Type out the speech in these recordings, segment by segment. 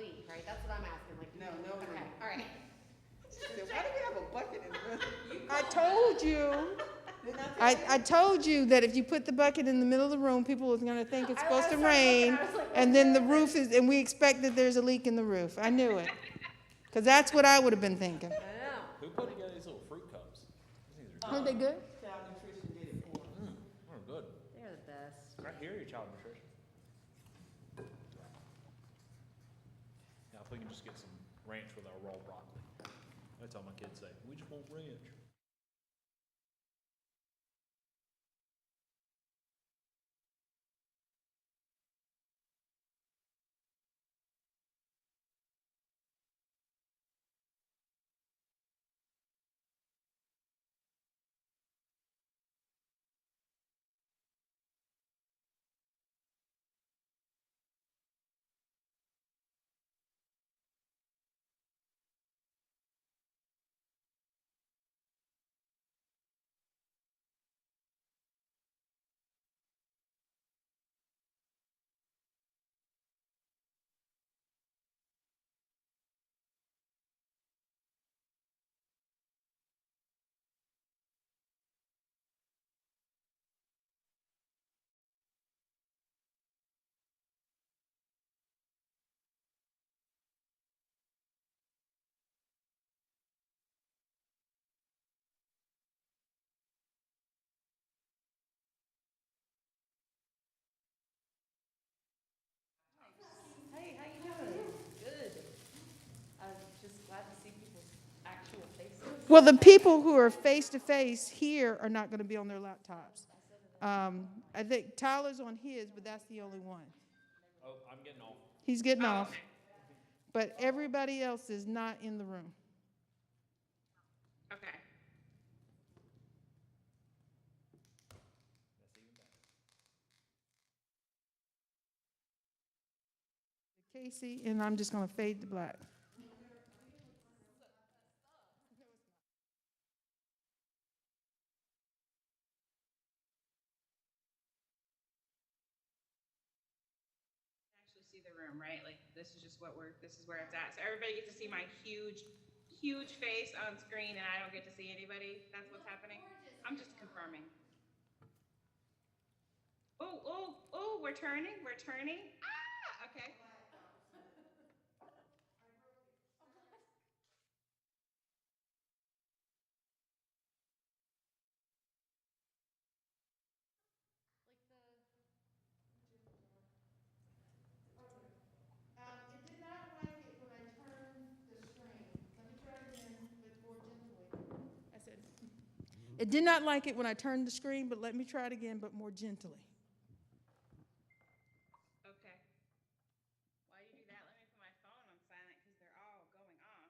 leak, right? That's what I'm asking, like. No, no Okay, leak. all right. Why do we have a bucket in the middle? I told you. Didn't I tell you? I told you that if you put the bucket in the middle of the room, people are gonna think it's I supposed to started looking, rain, I was like, and then the what's roof is, and we expect that there's a leak in the roof. I knew it. Because that's what I would have been thinking. I know. Who put together these little fruit cups? These things are Aren't they good? Child nutrition did it for us. they're good. They're the best. Right here, your child nutrition. Now, if we can just get some ranch with our raw broccoli. That's all my kids say. We just want ranch. Hey, how you doing? Good. I'm just glad to see people's actual faces. Well, the people who are face to face here are not gonna be on their laptops. I think Tyler's on his, but that's the only one. Oh, I'm getting off. He's getting off. But everybody else is not in the room. Okay. That's even better. Casey, and I'm just gonna fade to black. Actually see the room, right? Like this is just this is where it's at. So everybody gets to see my huge face on screen and I don't get to see anybody. That's what's happening. I'm just confirming. Oh, we're turning. Ah, okay. It did not like it when I turned the screen. Let me try it again, but more gently. I said, it did not like it when I turned the screen, but let me try it again, but more gently. Okay. While you do that, let me put my phone on silent because they're all going off.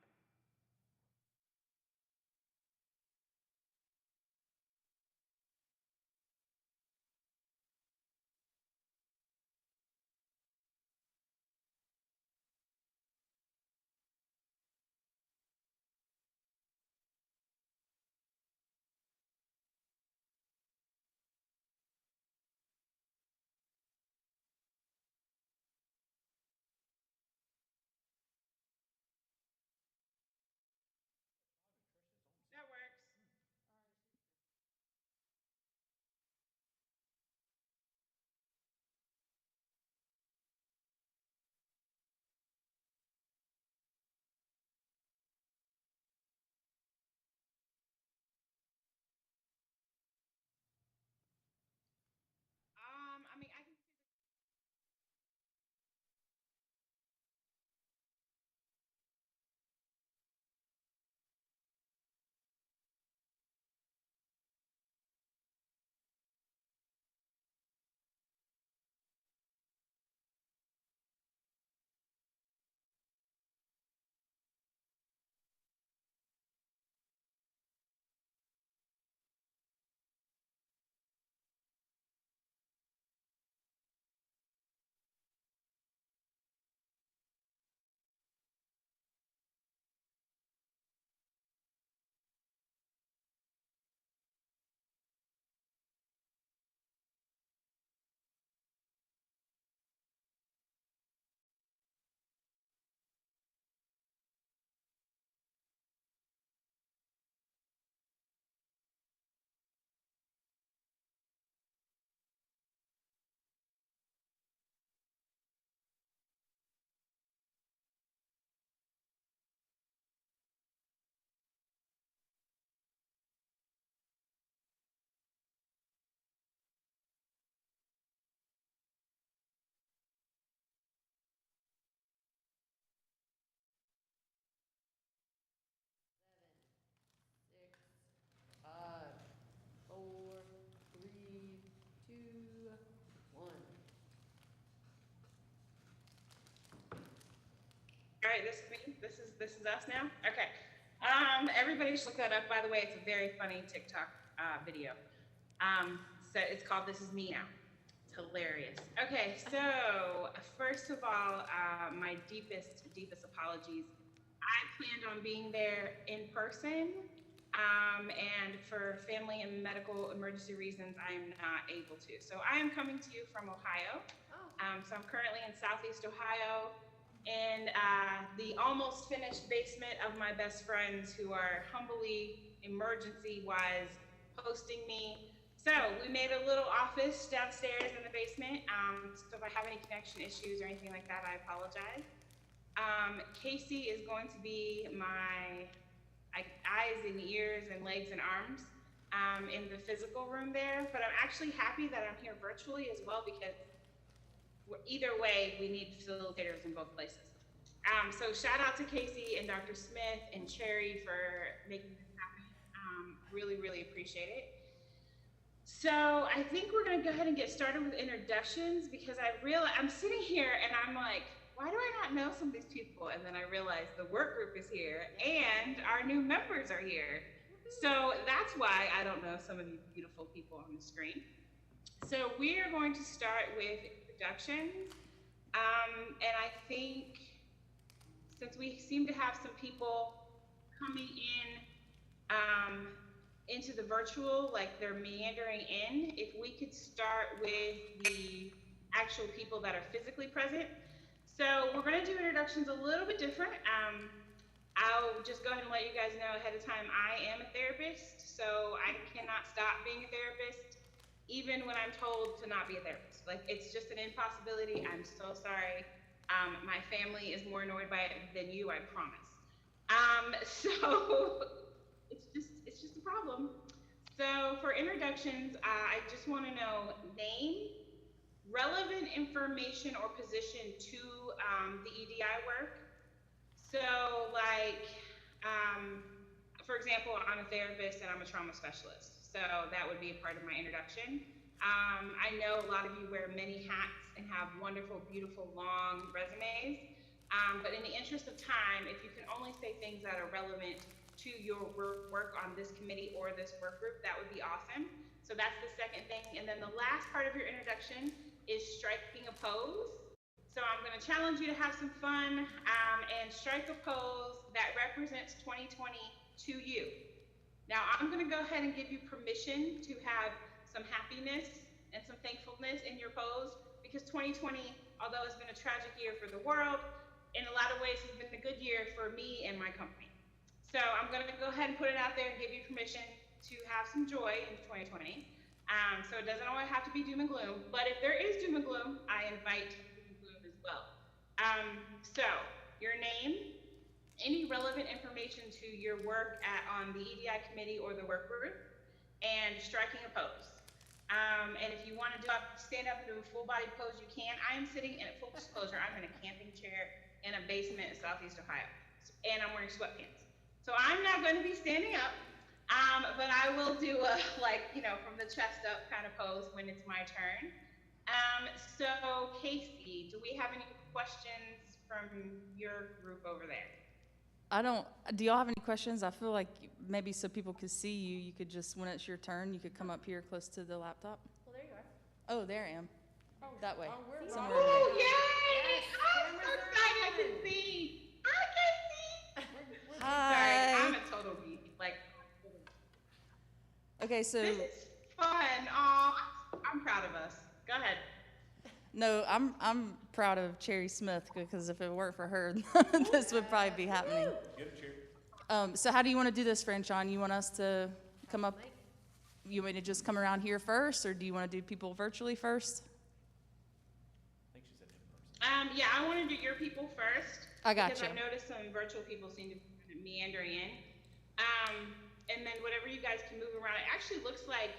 right, this is me. This is us now. Okay. Everybody should look that up. By the way, it's a very funny TikTok video. So it's called "This Is Me Now." It's hilarious. Okay, so first of all, my deepest apologies. I planned on being there in person, and for family and medical emergency reasons, I am not able to. So I am coming to you from Ohio. So I'm currently in Southeast Ohio, in the almost finished basement of my best friends who are humbly, emergency-wise, hosting me. So we made a little office downstairs in the basement. So if I have any connection issues or anything like that, I apologize. Casey is going to be my eyes and ears and legs and arms in the physical room there. But I'm actually happy that I'm here virtually as well, because either way, we need facilitators in both places. So shout out to Casey and Dr. Smith and Cherry for making this happen. Really, really appreciate it. So I think we're gonna go ahead and get started with introductions, because I'm sitting here and I'm like, why do I not know some of these people? And then I realized the work group is here and our new members are here. So that's why I don't know some of you beautiful people on the screen. So we are going to start with introductions. And I think since we seem to have some people coming in into the virtual, like they're meandering in, if we could start with the actual people that are physically present. So we're going to do introductions a little bit different. I'll just go ahead and let you guys know ahead of time, I am a therapist, so I cannot stop being a therapist, even when I'm told to not be a therapist. Like, it's just an impossibility. I'm so sorry. My family is more annoyed by it than you, I promise. So it's just a problem. So for introductions, I just want to know name, relevant information or position to the EDI work. So like, for example, I'm a therapist and I'm a trauma specialist. So that would be a part of my introduction. I know a lot of you wear many hats and have wonderful, beautiful, long resumes. But in the interest of time, if you can only say things that are relevant to your work on this committee or this work group, that would be awesome. So that's the second thing. And then the last part of your introduction is striking a pose. So I'm going to challenge you to have some fun and strike a pose that represents 2020 to you. Now I'm going to go ahead and give you permission to have some happiness and some thankfulness in your pose, because 2020, although it's been a tragic year for the world, in a lot of ways has been a good year for me and my company. So I'm going to go ahead and put it out there and give you permission to have some joy in 2020. So it doesn't always have to be doom and gloom, but if there is doom and gloom, I invite doom and gloom as well. So your name, any relevant information to your work on the EDI committee or the work group, and striking a pose. And if you want to stand up and do a full body pose, you can. I am sitting in, full disclosure, I'm in a camping chair in a basement in Southeast Ohio, and I'm wearing sweatpants. So I'm not going to be standing up. But I will do a, from the chest up kind of pose when it's my turn. So Casey, do we have any questions from your group over there? Do y'all have any questions? I feel like maybe so people could see you, you could just, when it's your turn, you could come up here close to the laptop. Well, there you are. Oh, there I am. Oh, That way. we're Somewhere wrong. Oh, over yay! Yes, I'm so cameras are excited I can on. see. Hi, Casey. Hi. Sorry, I'm a total geek. Okay, so, This is fun. Aw, I'm proud of us. Go ahead. no, I'm proud of Cherry Smith, because if it weren't for her, this would probably be happening. Get a chair. So how do you want to do this, Franchon? You want us to come up, you want me to just come around here first, or do you want to do people virtually first? I think she said in person. Yeah, I want to do your people first. I got Because you. I've noticed some virtual people seem to be meandering in. And then whatever you guys can move around. It actually looks like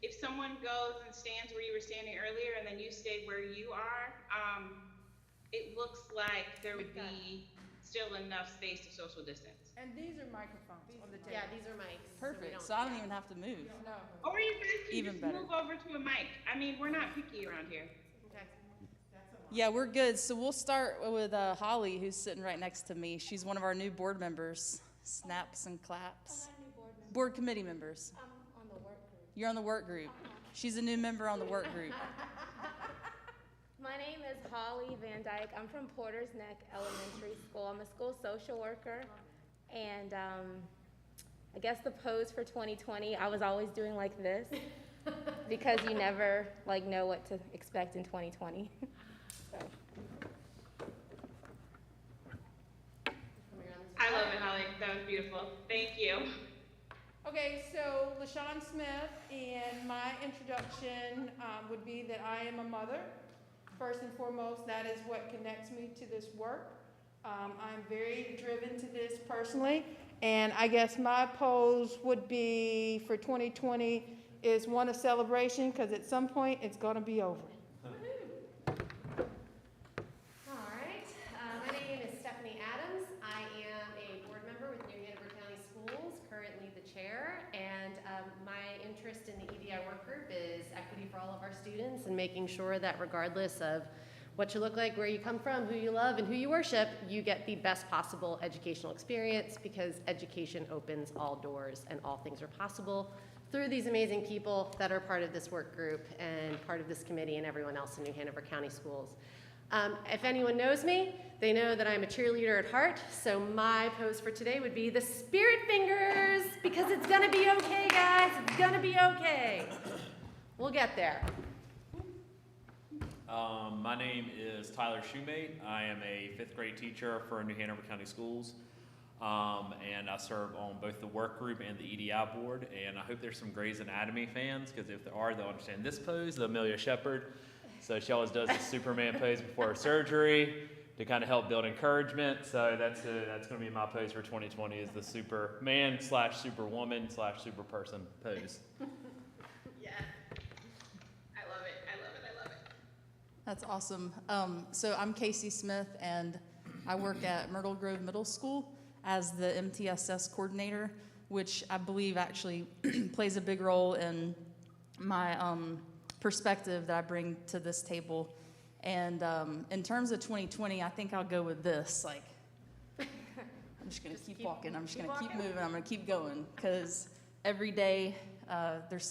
if someone goes and stands where you were standing earlier and then you stayed where you are, it looks like there would be still enough space to social distance. And these are microphones on the table. Yeah, these are mics. Perfect, so I don't even have to move. No. Or you guys can Even just better. move over to a mic. I mean, we're not picky around here. Okay. Yeah, we're good. So we'll start with Holly, who's sitting right next to me. She's one of our new board members. Snaps and claps. I'm not a new board member. Board committee members. I'm on the work group. You're on the work group. She's a new member on the work group. My name is Holly Van Dyke. I'm from Porter's Neck Elementary School. I'm a school social worker. And I guess the pose for 2020, I was always doing like this because you never like know what to expect in 2020. So. I love it, Holly. That was beautiful. Thank you. Okay, so LaShawn Smith, and my introduction would be that I am a mother. First and foremost, that is what connects me to this work. I'm very driven to this personally, and I guess my pose would be for 2020 is one of celebration, because at some point it's going to be over. All right, my name is Stephanie Adams. I am a board member with New Hanover County Schools, currently the chair, and my interest in the EDI work group is equity for all of our students and making sure that regardless of what you look like, where you come from, who you love, and who you worship, you get the best possible educational experience, because education opens all doors and all things are possible through these amazing people that are part of this work group and part of this committee and everyone else in New Hanover County Schools. If anyone knows me, they know that I'm a cheerleader at heart, so my pose for today would be the spirit fingers, because it's gonna be okay, guys, it's gonna be okay. We'll get there. My name is Tyler Shoemate. I am a 5th grade teacher for New Hanover County Schools. And I serve on both the work group and the EDI board. And I hope there's some Grey's Anatomy fans, because if there are, they'll understand this pose, the Amelia Shepherd. So she always does the Superman pose before her surgery to kind of help build encouragement. So that's going to be my pose for 2020, is the Superman / Superwoman / Superperson pose. Yeah. I love it. I love it. I love it. That's awesome. So I'm Casey Smith, and I work at Myrtle Grove Middle School as the MTSS coordinator, which I believe actually plays a big role in my perspective that I bring to this table. And in terms of 2020, I think I'll go with this. Like, I'm just gonna keep walking. I'm just gonna keep moving. I'm gonna keep going, because every day there's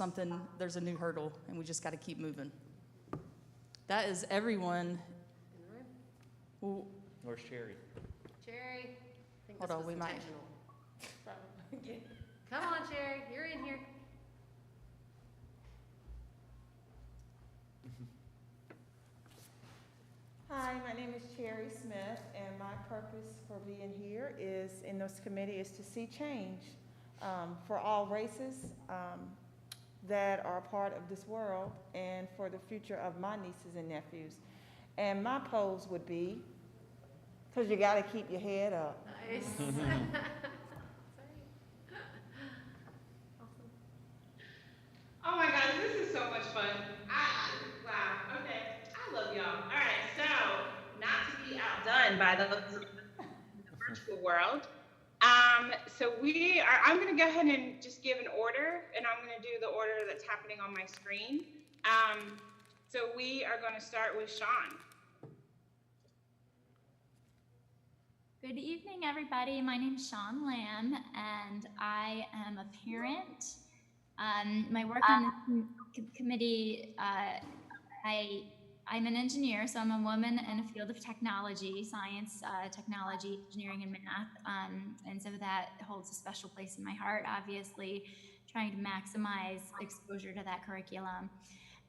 a new hurdle, and we just got to keep moving. That is everyone. Well, Where's Cherry? Cherry, I think Hold this on, was we might- intentional. Come on, Cherry, you're in here. Hi, my name is Cherry Smith, and my purpose for being here is, in this committee, is to see change for all races that are part of this world, and for the future of my nieces and nephews. And my pose would be, because you got to keep your head up. Nice. Oh my gosh, this is so much fun. Wow, okay. I love y'all. All right, so not to be outdone by the virtual world. So I'm going to go ahead and just give an order, and I'm going to do the order that's happening on my screen. So we are going to start with Sean. Good evening, everybody. My name is Sean Lamb, and I am a parent. My work on the committee, I'm an engineer, so I'm a woman in a field of technology, science, technology, engineering, and math. And so that holds a special place in my heart, obviously, trying to maximize exposure to that curriculum.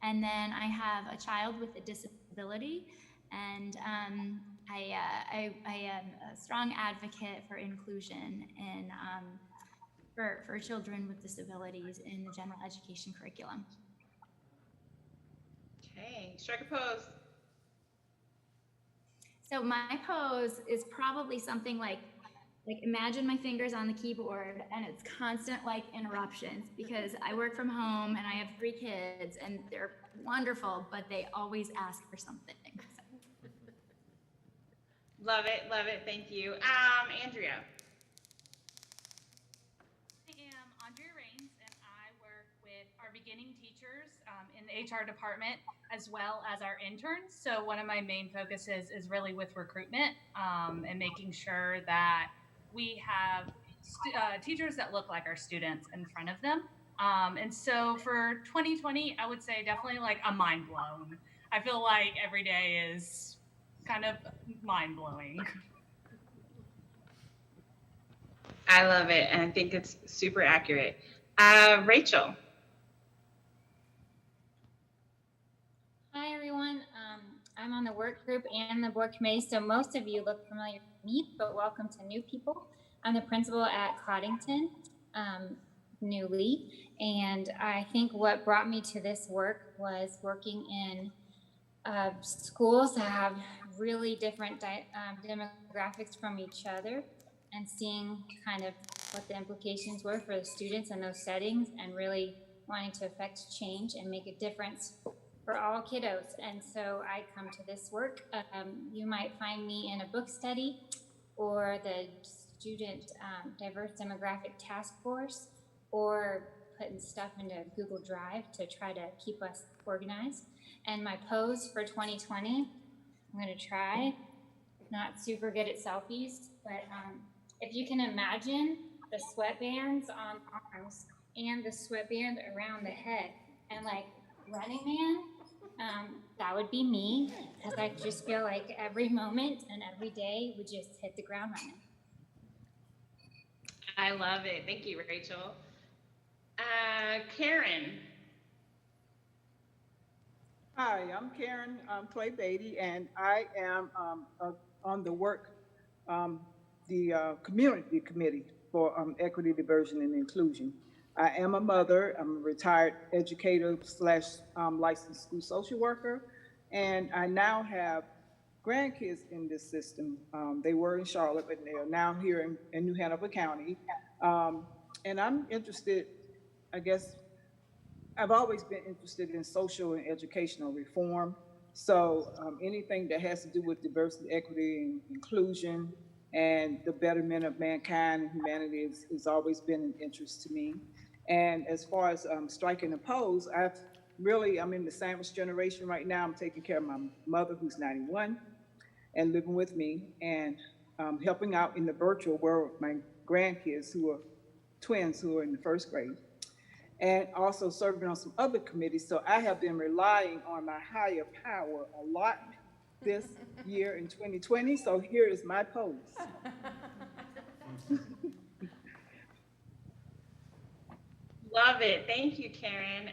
And then I have a child with a disability, and I am a strong advocate for inclusion and for children with disabilities in the general education curriculum. Okay, strike a pose. So my pose is probably something like imagine my fingers on the keyboard, and it's constant like interruptions, because I work from home and I have 3 kids, and they're wonderful, but they always ask for something. Love it, thank you. Andrea. I am Andrea Rains, and I work with our beginning beginning teachers in the HR department, as well as our interns. So one of my main focuses is really with recruitment and making sure that we have teachers that look like our students in front of them. And so for 2020, I would say definitely like a mind blown. I feel like every day is kind of mind blowing. I love it, and I think it's super accurate. Rachel. Hi, everyone. I'm on the work group and the board committee, so most of you look familiar with me, but welcome to new people. I'm the principal at Coddington, newly, and I think what brought me to this work was working in schools that have really different demographics from each other, and seeing kind of what the implications were for the students in those settings, and really wanting to affect change and make a difference for all kiddos. And so I come to this work. You might find me in a book study or the student diverse demographic task force, or putting stuff into Google Drive to try to keep us organized. And my pose for 2020, I'm gonna try, not super good at selfies, but if you can imagine the sweatbands on arms and the sweatband around the head, and like Running Man, that would be me, because I just feel like every moment and every day would just hit the ground running. I love it. Thank you, Rachel. Karen. Hi, I'm Karen Clay Beatty, and I am on the work, the community committee for equity, diversion, and inclusion. I am a mother. I'm a retired educator slash licensed school social worker, and I now have grandkids in this system. They were in Charlotte, but they are now here in New Hanover County. And I'm interested, I guess, I've always been interested in social and educational reform. So anything that has to do with diversity, equity, and inclusion, and the betterment of mankind and humanity has always been an interest to me. And as far as striking a pose, I'm in the sandwich generation right now. I'm taking care of my mother, who's 91, and living with me, and helping out in the virtual world with my grandkids, who are twins, who are in the first grade, and also serving on some other committees. So I have been relying on my higher power a lot this year in 2020. So here is my pose. Love it. Thank you, Karen.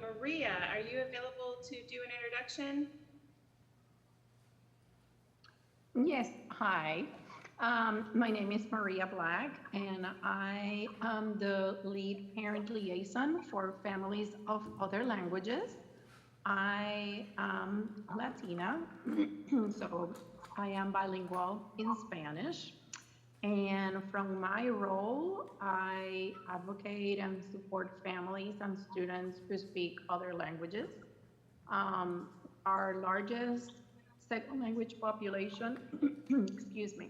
Maria, are you available to do an introduction? Yes, hi. My name is Maria Black, and I am the lead parent liaison for families of other languages. I am Latina, so I am bilingual in Spanish. And from my role, I advocate and support families and students who speak other languages. Our largest second language population, excuse me,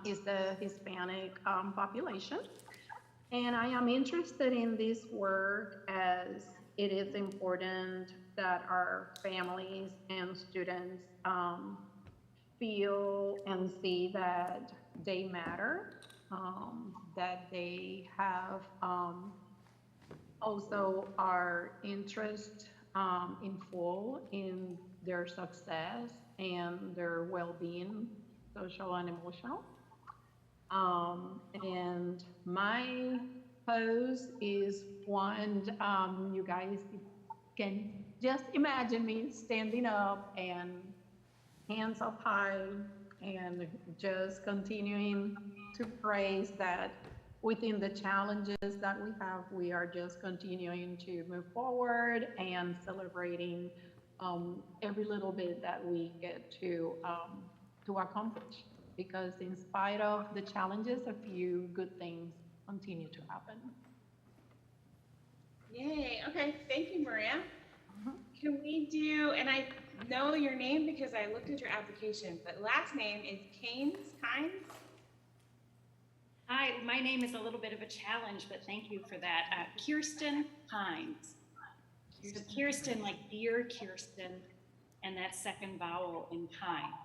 is the Hispanic population. And I am interested in this work as it is important that our families and students feel and see that they matter, that they have also our interest in full in their success and their well-being, social and emotional. And my pose is one, you guys can just imagine me standing up and hands up high and just continuing to praise that within the challenges that we have, we are just continuing to move forward and celebrating every little bit that we get to accomplish. Because in spite of the challenges, a few good things continue to happen. Yay. Okay. Thank you, Maria. Can we do, and I know your name because I looked at your application, but last name is Kynes? Hi, my name is a little bit of a challenge, but thank you for that. Kirsten Hines. So Kirsten, like dear Kirsten, and that second vowel in Hines.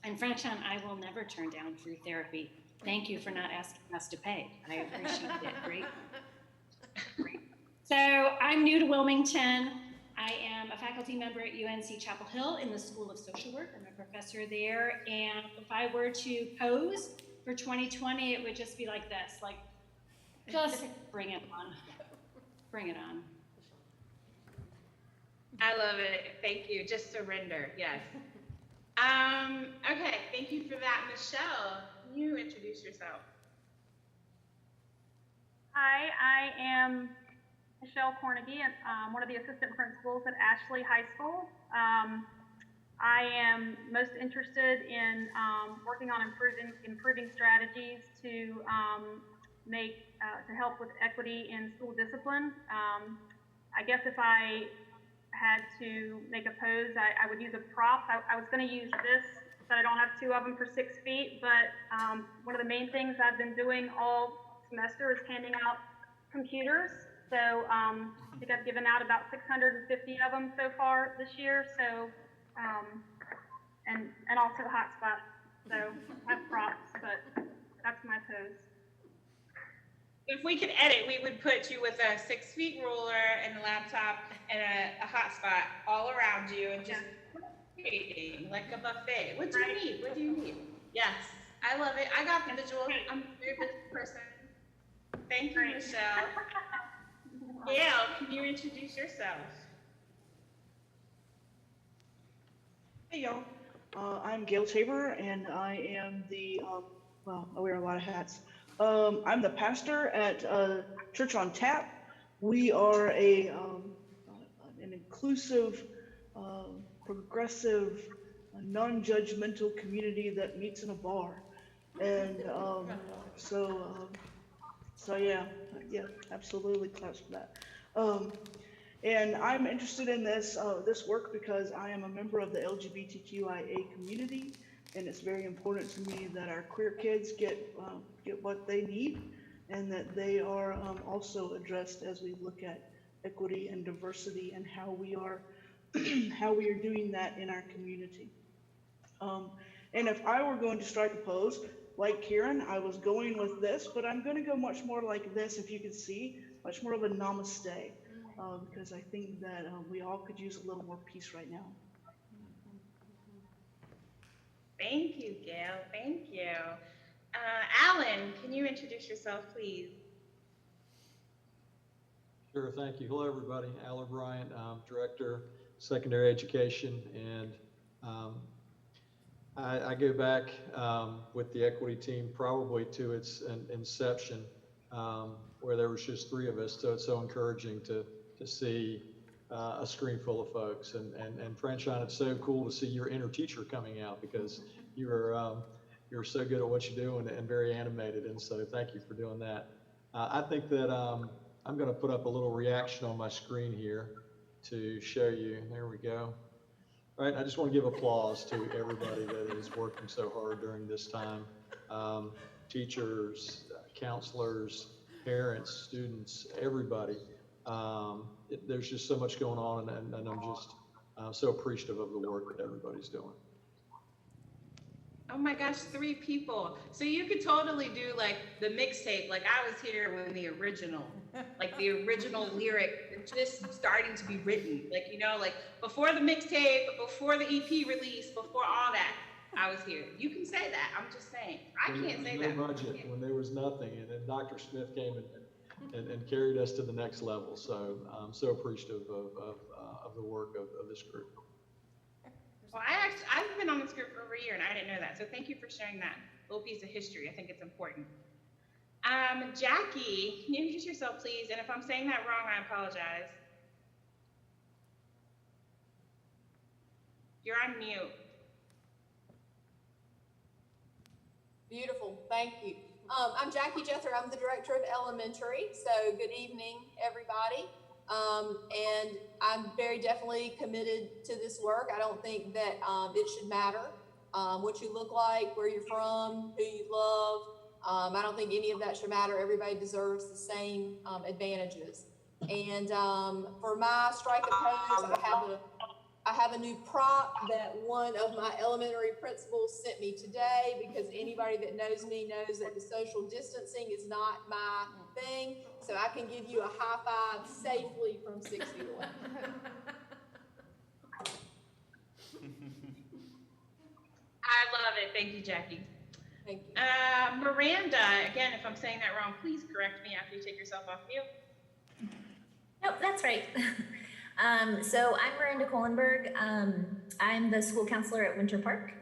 And Franchan, I will never turn down free therapy. Thank you for not asking us to pay. I appreciate it. Great. So I'm new to Wilmington. I am a faculty member at UNC Chapel Hill in the School of Social Work. I'm a professor there. And if I were to pose for 2020, it would just be like this, like, just bring it on. Bring it on. I love it. Thank you. Just surrender. Yes. Okay. Thank you for that. Michelle, can you introduce yourself? Hi, I am Michelle Cornegie, one of the assistant principals at Ashley High School. I am most interested in working on improving strategies to help with equity in school discipline. I guess if I had to make a pose, I would use a prop. I was going to use this, but I don't have two of them for 6 feet. But one of the main things I've been doing all semester is handing out computers. So I think I've given out about 650 of them so far this year. So and also hotspots. So I have props, but that's my pose. If we could edit, we would put you with a 6 feet ruler and a laptop and a hotspot all around you and just eating like a buffet. What do you need? What do you need? Yes, I love it. I got the visual. I'm a very busy person. Thank you, Michelle. Gayle, can you introduce yourself? Hey y'all, I'm Gayle Taber, and I am the, well, I wear a lot of hats. I'm the pastor at Church on Tap. We are an inclusive, progressive, non-judgmental community that meets in a bar. And so yeah, absolutely claps for that. And I'm interested in this work because I am a member of the LGBTQIA community, and it's very important to me that our queer kids get what they need, and that they are also addressed as we look at equity and diversity and how we are doing that in our community. And if I were going to strike a pose, like Karen, I was going with this, but I'm going to go much more like this, if you can see, much more of a namaste, because I think that we all could use a little more peace right now. Thank you, Gayle. Thank you. Alan, can you introduce yourself, please? Sure, thank you. Hello, everybody. Eller Bryant, Director, Secondary Education, and I go back with the equity team probably to its inception, where there was just 3 of us. So it's so encouraging to see a screen full of folks. And Franchan, it's so cool to see your inner teacher coming out, because you're so good at what you do and very animated. And so thank you for doing that. I think that I'm going to put up a little reaction on my screen here to show you. There we go. All right, I just want to give applause to everybody that is working so hard during this time. Teachers, counselors, parents, students, everybody. There's just so much going on, and I'm just so appreciative of the work that everybody's doing. Oh my gosh, 3 people. So you could totally do like the mixtape, like I was here when the original lyric just starting to be written. Like, you know, like before the mixtape, before the EP release, before all that, I was here. You can say that. I'm just saying. I can't say that. No budget, when there was nothing, and then Dr. Smith came and carried us to the next level. So I'm so appreciative of the work of this group. Well, I've been on this group for over a year, and I didn't know that. So thank you for sharing that little piece of history. I think it's important. Jackie, can you introduce yourself, please? And if I'm saying that wrong, I apologize. You're on mute. Beautiful, thank you. I'm Jackie Jethro. I'm the director of elementary. So good evening, everybody. And I'm very definitely committed to this work. I don't think that it should matter what you look like, where you're from, who you love. I don't think any of that should matter. Everybody deserves the same advantages. And for my strike oppose, I have a new prop that one of my elementary principals sent me today, because anybody that knows me knows that the social distancing is not my thing. So I can give you a high five safely from 6 feet away. I love it. Thank you, Jackie. Thank you. Miranda, again, if I'm saying that wrong, please correct me after you take yourself off mute. Nope, that's right. So I'm Miranda Kohlenberg. I'm the school counselor at Winter Park.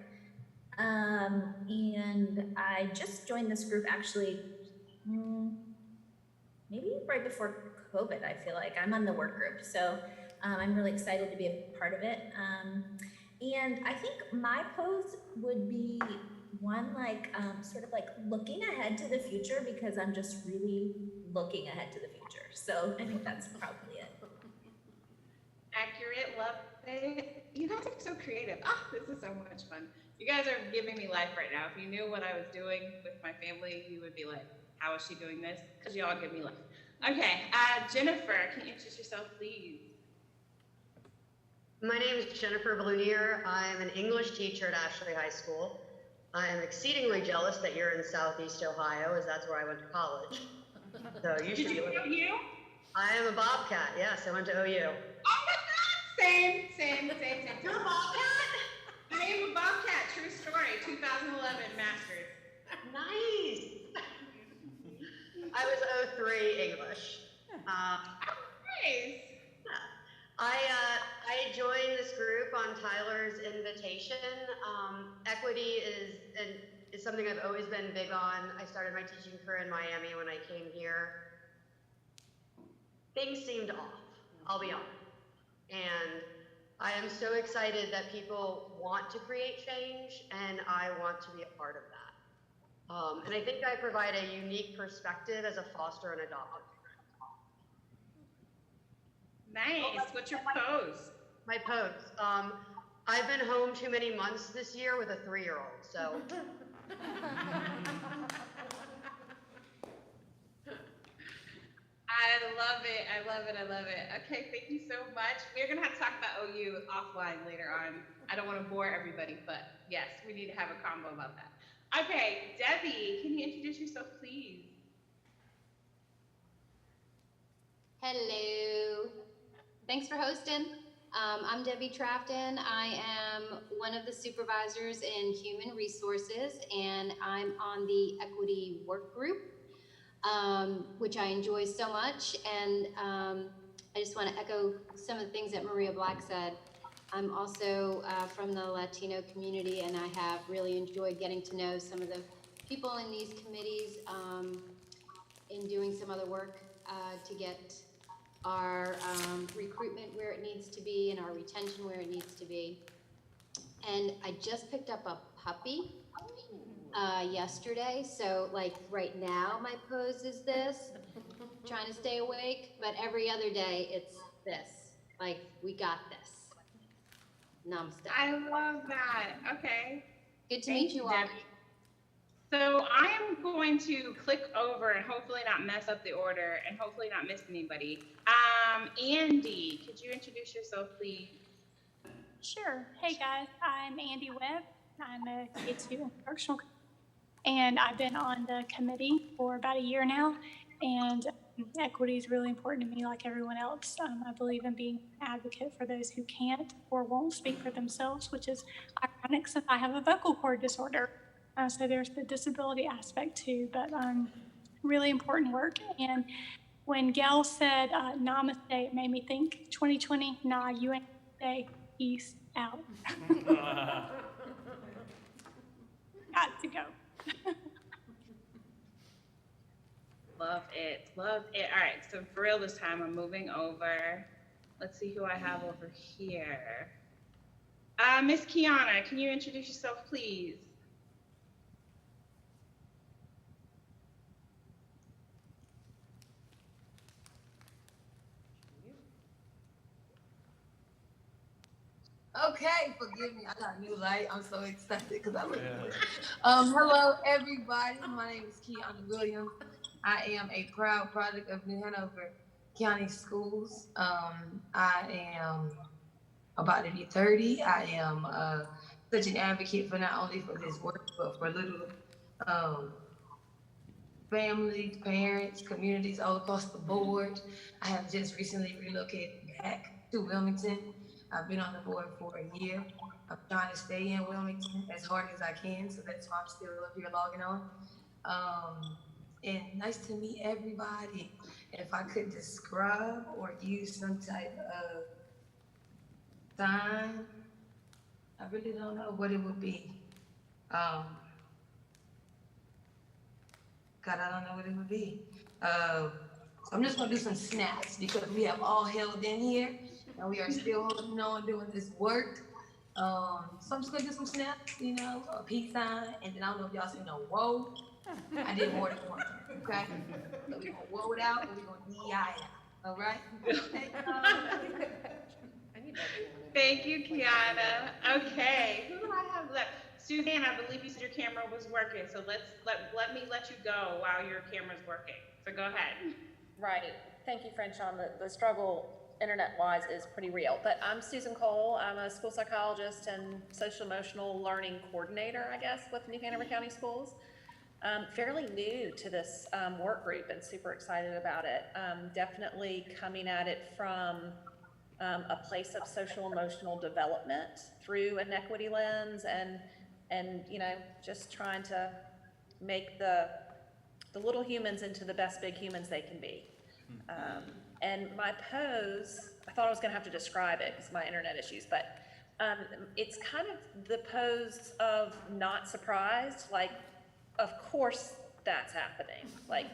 And I just joined this group actually, maybe right before COVID, I feel like. I'm on the work group. So I'm really excited to be a part of it. And I think my pose would be one like, sort of like looking ahead to the future, because I'm just really looking ahead to the future. So I think that's probably it. Accurate, love it. You guys are so creative. This is so much fun. You guys are giving me life right now. If you knew what I was doing with my family, you would be like, how is she doing this? Because y'all give me life. Okay, Jennifer, can you introduce yourself, please? My name is Jennifer Blunier. I'm an English teacher at Ashley High School. I am exceedingly jealous that you're in Southeast Ohio, as that's where I went to college. So you should be Did you go to OU? I am a Bobcat, yes, I went to OU. Oh my God! Same. You're a Bobcat? I am a Bobcat, true story, 2011 Masters. Nice! I was 03 English. Nice. I joined this group on Tyler's invitation. Equity is something I've always been big on. I started my teaching career in Miami when I came here. Things seemed off, I'll be honest. And I am so excited that people want to create change, and I want to be a part of that. And I think I provide a unique perspective as a foster and adoptive. Nice. What's your pose? My pose. I've been home too many months this year with a 3-year-old, so. I love it. Okay, thank you so much. We're gonna have to talk about OU offline later on. I don't want to bore everybody, but yes, we need to have a combo about that. Okay, Debbie, can you introduce yourself, please? Hello. Thanks for hosting. I'm Debbie Trafton. I am one of the supervisors in human resources, and I'm on the equity work group, which I enjoy so much. And I just want to echo some of the things that Maria Black said. I'm also from the Latino community, and I have really enjoyed getting to know some of the people in these committees in doing some other work to get our recruitment where it needs to be and our retention where it needs to be. And I just picked up a puppy yesterday, so like right now my pose is this, trying to stay awake, but every other day it's this, like we got this. Namaste. I love that. Okay. Good to meet you all. Debbie. So I am going to click over and hopefully not mess up the order and hopefully not miss anybody. Andy, could you introduce yourself, please? Sure. Hey guys, I'm Andy Webb. I'm a K2 instructional, and I've been on the committee for about a year now. And equity is really important to me, like everyone else. I believe in being an advocate for those who can't or won't speak for themselves, which is ironic since I have a vocal cord disorder. So there's the disability aspect too, but really important work. And when Gayle said namaste, it made me think 2020, nah, you ain't say peace out. Got to go. Love it. Love it. All right. So for real this time, I'm moving over. Let's see who I have over here. Miss Kiana, can you introduce yourself, please? Okay, forgive me. I got a new light. I'm so excited because I look good. Hello, everybody. My name is Kiana Williams. I am a proud product of New Hanover County Schools. I am about to be 30. I am such an advocate for not only for this work, but for little families, parents, communities all across the board. I have just recently relocated back to Wilmington. I've been on the board for a year. I'm trying to stay in Wilmington as hard as I can, so that's why I'm still up here logging on. And nice to meet everybody. If I could describe or use some type of sign, I really don't know what it would be. God, I don't know what it would be. So I'm just gonna do some snaps because we have all held in here and we are still holding on doing this work. So I'm just gonna do some snaps, you know, a peace sign, and then I don't know if y'all seen no whoa. I did more than one, okay? So we're gonna whoa it out and we're gonna DI it, all right? Thank you, Kiana. Okay, who do I have left? Suzanne, I believe you said your camera was working, so let me let you go while your camera's working. So go ahead. Right. Thank you, Fran-Sean. The struggle internet-wise is pretty real. But I'm Susan Cole. I'm a school psychologist and social emotional learning coordinator, I guess, with New Hanover County Schools. Fairly new to this work group and super excited about it. Definitely coming at it from a place of social emotional development through an equity lens and you know, just trying to make the little humans into the best big humans they can be. And my pose, I thought I was gonna have to describe it because my internet issues, but it's kind of the pose of not surprised, like, of course that's happening. Like,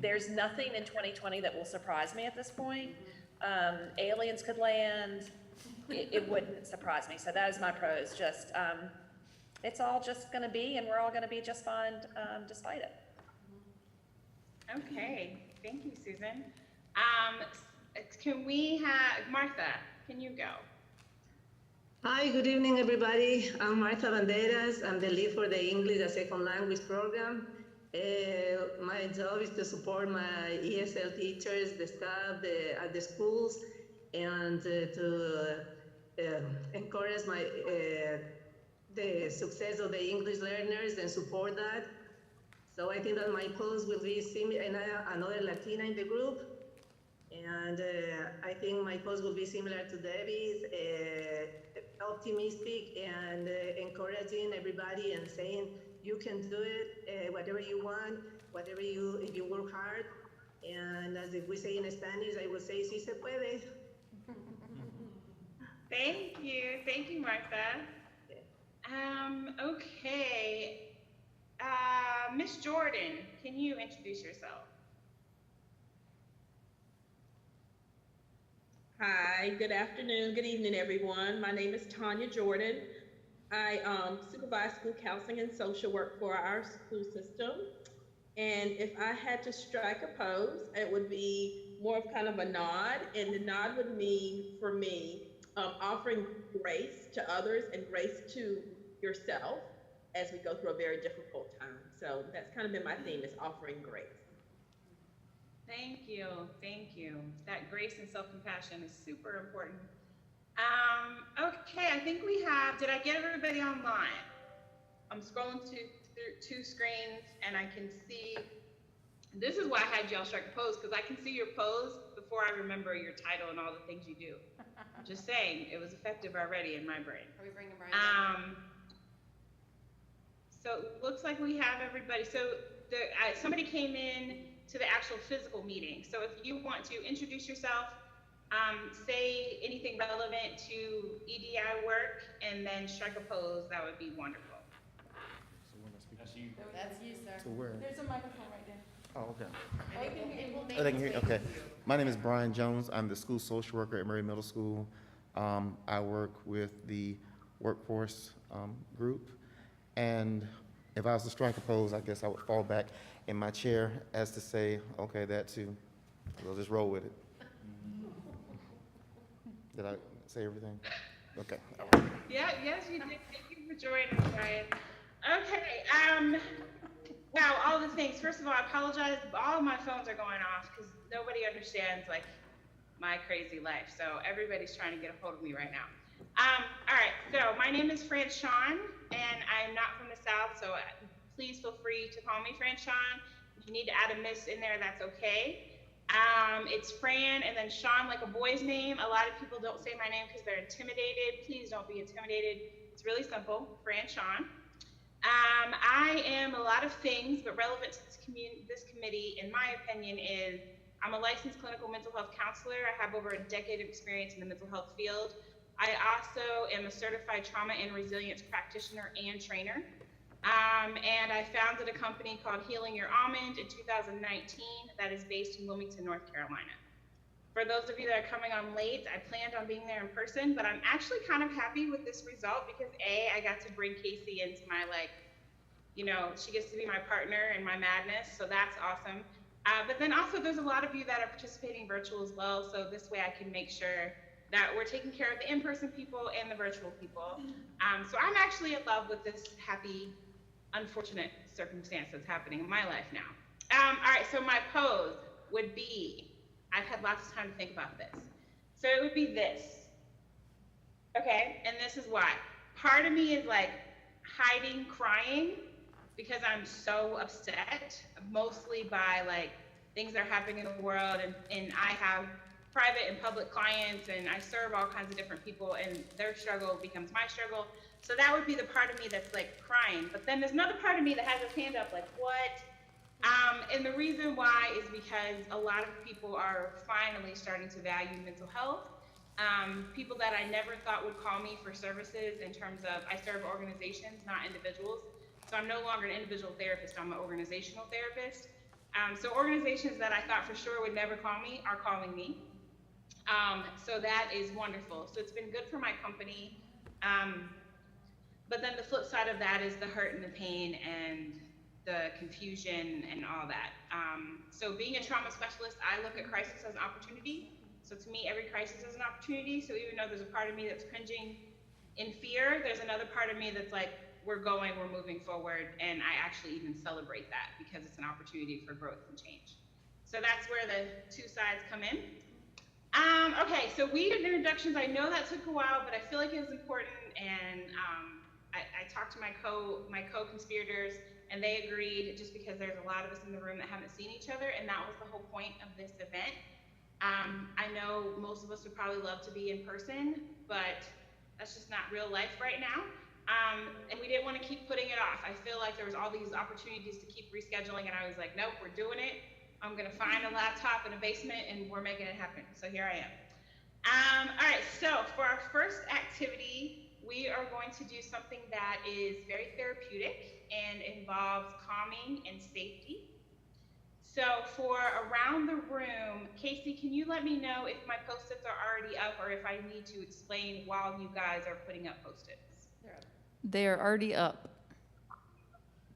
there's nothing in 2020 that will surprise me at this point. Aliens could land, it wouldn't surprise me. So that is my pose, just, it's all just gonna be, and we're all gonna be just fine despite it. Okay, thank you, Susan. Can we have, Martha, can you go? Hi, good evening, everybody. I'm Martha Banderas. I'm the lead for the English as Second Language program. My job is to support my ESL teachers, the staff at the schools, and to encourage the success of the English learners and support that. So I think that my post will be similar, and I am another Latina in the group. And I think my post will be similar to Debbie's, optimistic and encouraging everybody and saying you can do it, whatever you want, if you work hard. And as if we say in Spanish, I would say, sí se puede. Thank you, Martha. Okay, Miss Jordan, can you introduce yourself? Hi, good afternoon, good evening, everyone. My name is Tanya Jordan. I supervise school counseling and social work for our school system. And if I had to strike a pose, it would be more of kind of a nod. And the nod would mean, for me, offering grace to others and grace to yourself as we go through a very difficult time. So that's kind of been my theme, is offering grace. Thank you. That grace and self-compassion is super important. Okay, I think we have, did I get everybody online? I'm scrolling through two screens and I can see, this is why I had y'all strike a pose, because I can see your pose before I remember your title and all the things you do. Just saying, it was effective already in my brain. Are we bringing Bryant? So it looks like we have everybody. So somebody came in to the actual physical meeting. So if you want to introduce yourself, say anything relevant to EDI work, and then strike a pose, that would be wonderful. That's you. That's you, sir. So where? There's a microphone right there. Oh, okay. Oh, they can hear you. Okay. My name is Brian Jones. I'm the school social worker at Murray Middle School. I work with the workforce group. And if I was to strike a pose, I guess I would fall back in my chair as to say, okay, that too. We'll just roll with it. Did I say everything? Okay. Yeah, yes, you did. Thank you for joining, Bryant. Okay, wow, all the things. First of all, I apologize. All my phones are going off because nobody understands, like, my crazy life. So everybody's trying to get a hold of me right now. All right, so my name is Fran Sullivan, and I'm not from the South, so please feel free to call me Fran Sullivan. If you need to add a miss in there, that's okay. It's Fran and then Sean, like a boy's name. A lot of people don't say my name because they're intimidated. Please don't be intimidated. It's really simple, Fran Sullivan. I am a lot of things, but relevant to this committee, in my opinion, is I'm a licensed clinical mental health counselor. I have over a decade of experience in the mental health field. I also am a certified trauma and resilience practitioner and trainer. And I founded a company called Healing Your Almond in 2019 that is based in Wilmington, North Carolina. For those of you that are coming on late, I planned on being there in person, but I'm actually kind of happy with this result because I got to bring Casey into my, like, you know, she gets to be my partner in my madness, so that's awesome. But then also there's a lot of you that are participating virtual as well, so this way I can make sure that we're taking care of the in-person people and the virtual people. So I'm actually in love with this happy, unfortunate circumstance that's happening in my life now. All right, so my pose would be, I've had lots of time to think about this. So it would be this, okay? And this is why. Part of me is like hiding, crying, because I'm so upset, mostly by like things that are happening in the world, and I have private and public clients, and I serve all kinds of different people, and their struggle becomes my struggle. So that would be the part of me that's like crying. But then there's another part of me that has its hand up like, what? And the reason why is because a lot of people are finally starting to value mental health. People that I never thought would call me for services in terms of, I serve organizations, not individuals. So I'm no longer an individual therapist, I'm an organizational therapist. So organizations that I thought for sure would never call me are calling me. So that is wonderful. So it's been good for my company. But then the flip side of that is the hurt and the pain and the confusion and all that. So being a trauma specialist, I look at crisis as an opportunity. So to me, every crisis is an opportunity. So even though there's a part of me that's cringing in fear, there's another part of me that's like, we're moving forward, and I actually even celebrate that because it's an opportunity for growth and change. So that's where the two sides come in. Okay, so we did introductions. I know that took a while, but I feel like it was important, and I talked to my co-conspirators, and they agreed, just because there's a lot of us in the room that haven't seen each other, and that was the whole point of this event. I know most of us would probably love to be in person, but that's just not real life right now. And we didn't want to keep putting it off. I feel like there was all these opportunities to keep rescheduling, and I was like, nope, we're doing it. I'm gonna find a laptop in a basement, and we're making it happen. So here I am. All right, so for our first activity, we are going to do something that is very therapeutic and involves calming and safety. So for around the room, Casey, can you let me know if my Post-its are already up or if I need to explain while you guys are putting up Post-its? They are already up.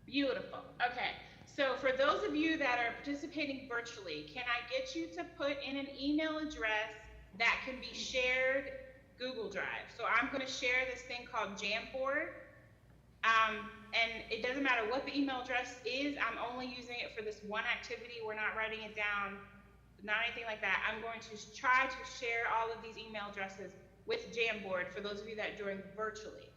Beautiful. Okay. So for those of you that are participating virtually, can I get you to put in an email address that can be shared Google Drive? So I'm going to share this thing called Jamboard. And it doesn't matter what the email address is. I'm only using it for this one activity. We're not writing it down, not anything like that. I'm going to try to share all of these email addresses with Jamboard for those of you that join virtually.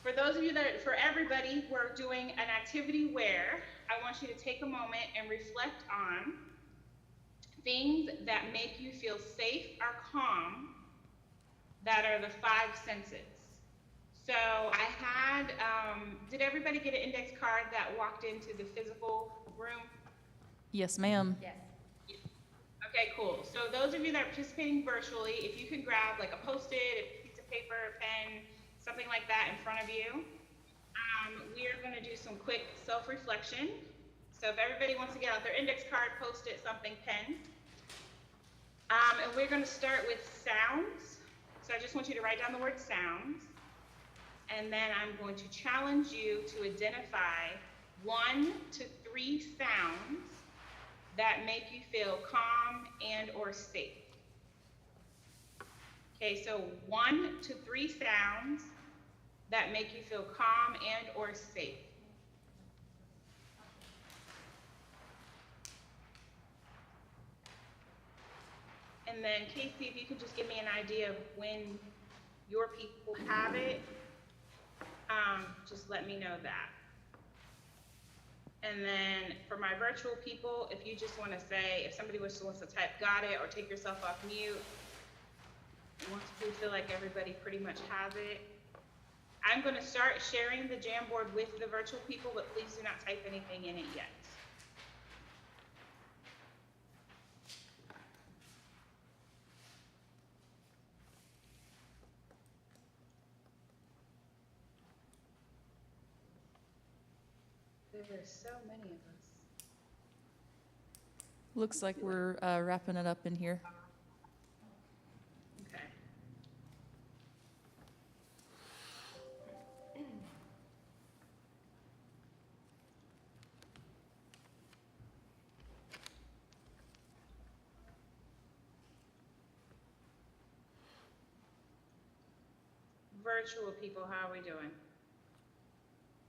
For those of you that, for everybody, we're doing an activity where I want you to take a moment and reflect on things that make you feel safe or calm that are the five senses. So I had, did everybody get an index card that walked into the physical room? Yes, ma'am. Yes. Okay, cool. So those of you that are participating virtually, if you can grab like a Post-it, a piece of paper, a pen, something like that in front of you. We are going to do some quick self-reflection. So if everybody wants to get out their index card, Post-it, something, pen. And we're going to start with sounds. So I just want you to write down the word sounds. And then I'm going to challenge you to identify 1 to 3 sounds that make you feel calm and or safe. Okay, so 1 to 3 sounds that make you feel calm and or safe. And then Casey, if you could just give me an idea of when your people have it, just let me know that. And then for my virtual people, if you just want to say, if somebody wants to type got it or take yourself off mute, once we feel like everybody pretty much has it. I'm going to start sharing the Jamboard with the virtual people, but please do not type anything in it yet. There are so many of us. Looks like we're wrapping it up in here. Okay. Virtual people, how are we doing?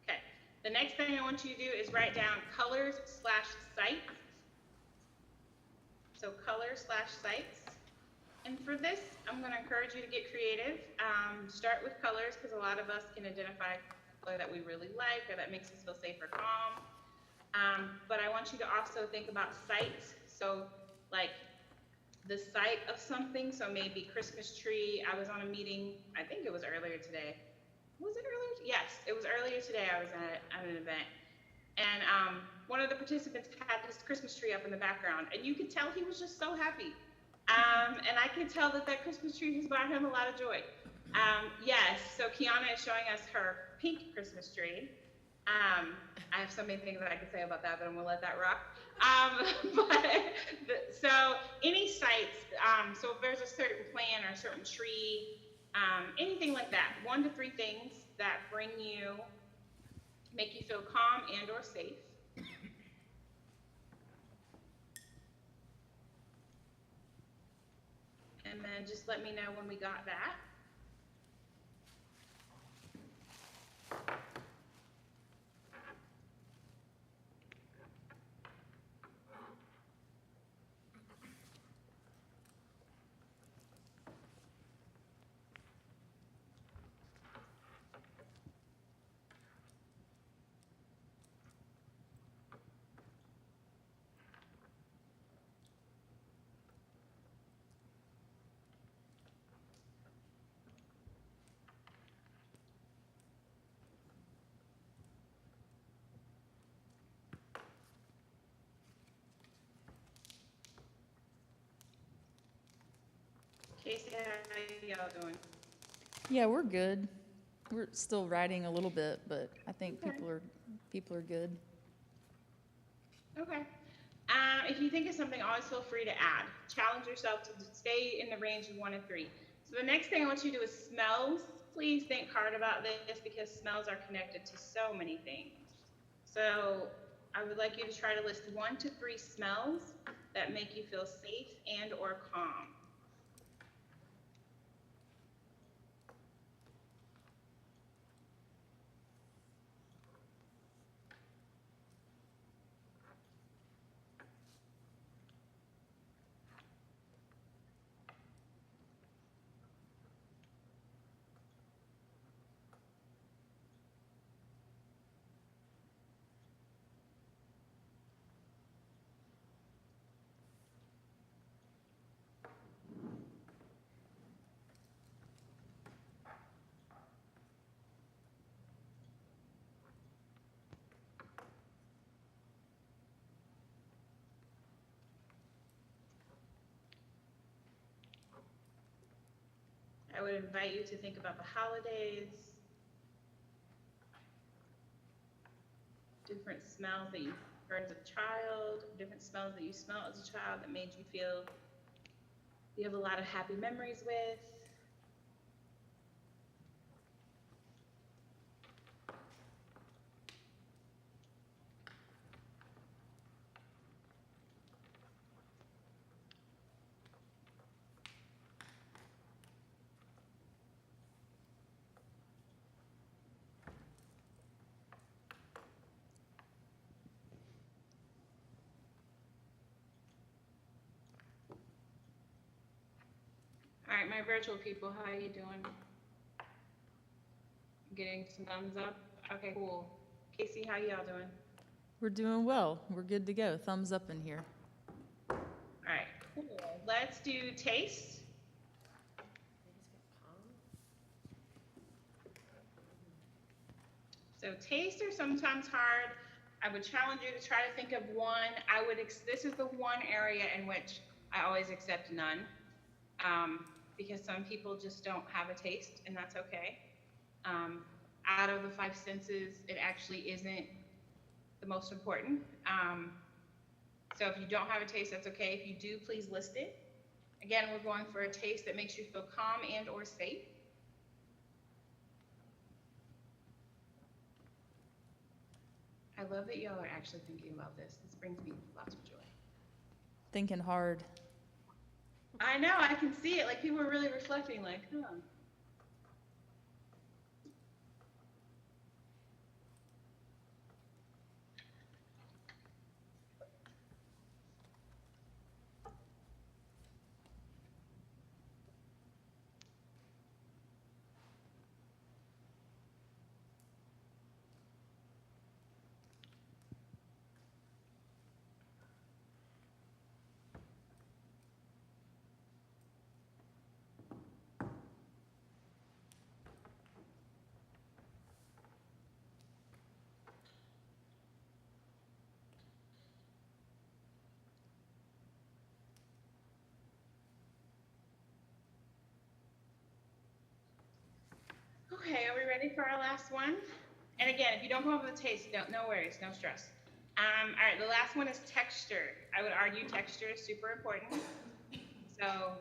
Okay. The next thing I want you to do is write down colors/sites. So color/sites. And for this, I'm going to encourage you to get creative. Start with colors because a lot of us can identify a color that we really like or that makes us feel safe or calm. But I want you to also think about sites. So like the site of something. So maybe Christmas tree. I was on a meeting, I think it was earlier today. Was it earlier? Yes, it was earlier today. I was at an event. And one of the participants had this Christmas tree up in the background. And you could tell he was just so happy. And I could tell that Christmas tree has brought him a lot of joy. Yes, so Kiana is showing us her pink Christmas tree. I have so many things that I could say about that, but I'm gonna let that rock. So any sites, so if there's a certain plant or a certain tree, anything like that, 1 to 3 things that make you feel calm and or safe. And then just let me know when we got that. Casey, how y'all doing? Yeah, we're good. We're still writing a little bit, but I think Okay. people are good. Okay. If you think of something, always feel free to add. Challenge yourself to stay in the range of 1 and 3. So the next thing I want you to do is smells. Please think hard about this because smells are connected to so many things. So I would like you to try to list 1 to 3 smells that make you feel safe and or calm. I would invite you to think about the holidays, different smells that you heard as a child, different smells that you smelled as a child that made you feel you have a lot of happy memories with. right, my virtual people, how you doing? Getting some thumbs up? Okay, cool. Casey, how y'all doing? We're doing well. We're good to go. Thumbs up in here. All right, cool. Let's do taste. So tastes are sometimes hard. I would challenge you to try to think of one. This is the one area in which I always accept none, because some people just don't have a taste, and that's okay. Out of the five senses, it actually isn't the most important. So if you don't have a taste, that's okay. If you do, please list it. Again, we're going for a taste that makes you feel calm and or safe. I love that y'all are actually thinking about this. This brings me lots of joy. Thinking hard. I know, I can see it. Like, people are really reflecting, like, huh. Okay, are we ready for our last one? And again, if you don't come up with a taste, no worries, no stress. All right, the last one is texture. I would argue texture is super important. So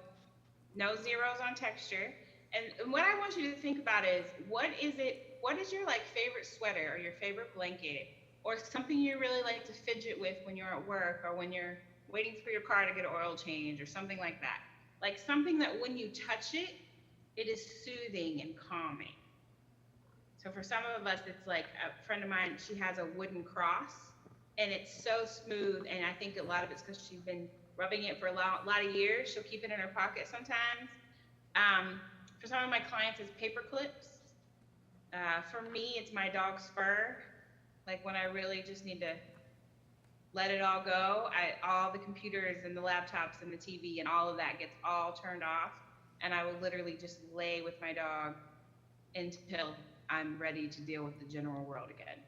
no zeros on texture. And what I want you to think about is, what is your like favorite sweater or your favorite blanket or something you really like to fidget with when you're at work or when you're waiting for your car to get an oil change or something like that. Like something that when you touch it, it is soothing and calming. So for some of us, it's like a friend of mine, she has a wooden cross and it's so smooth. And I think a lot of it's because she's been rubbing it for a lot of years. She'll keep it in her pocket sometimes. For some of my clients, it's paper clips. For me, it's my dog's fur. Like when I really just need to let it all go, all the computers and the laptops and the TV and all of that gets all turned off. And I will literally just lay with my dog until I'm ready to deal with the general world again.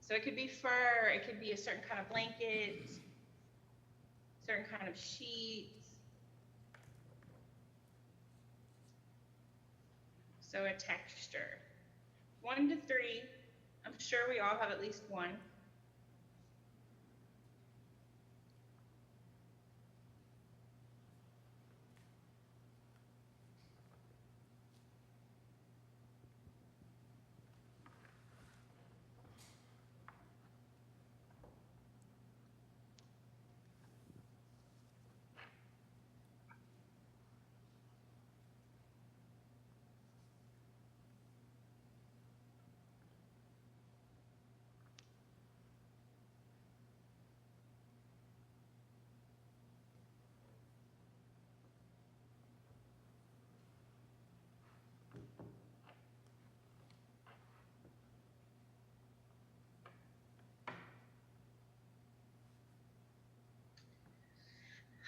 So it could be fur, it could be a certain kind of blanket, certain kind of sheets. So a texture. 1 to 3, I'm sure we all have at least one.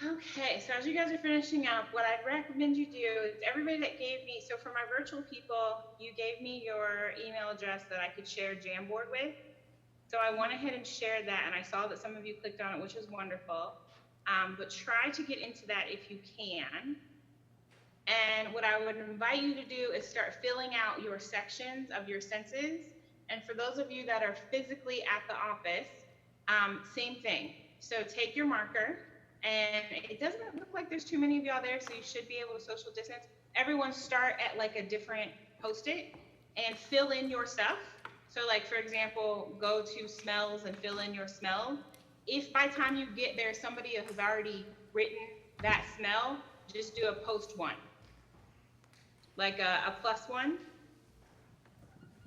Okay, so as you guys are finishing up, what I'd recommend you do is everybody that gave me, so for my virtual people, you gave me your email address that I could share Jamboard with. So I went ahead and shared that, and I saw that some of you clicked on it, which is wonderful. But try to get into that if you can. And what I would invite you to do is start filling out your sections of your senses. And for those of you that are physically at the office, same thing. So take your marker. And it doesn't look like there's too many of y'all there, so you should be able to social distance. Everyone start at like a different Post-it and fill in your stuff. So like, for example, go to smells and fill in your smell. If by the time you get there, somebody has already written that smell, just do a +1, like a +1.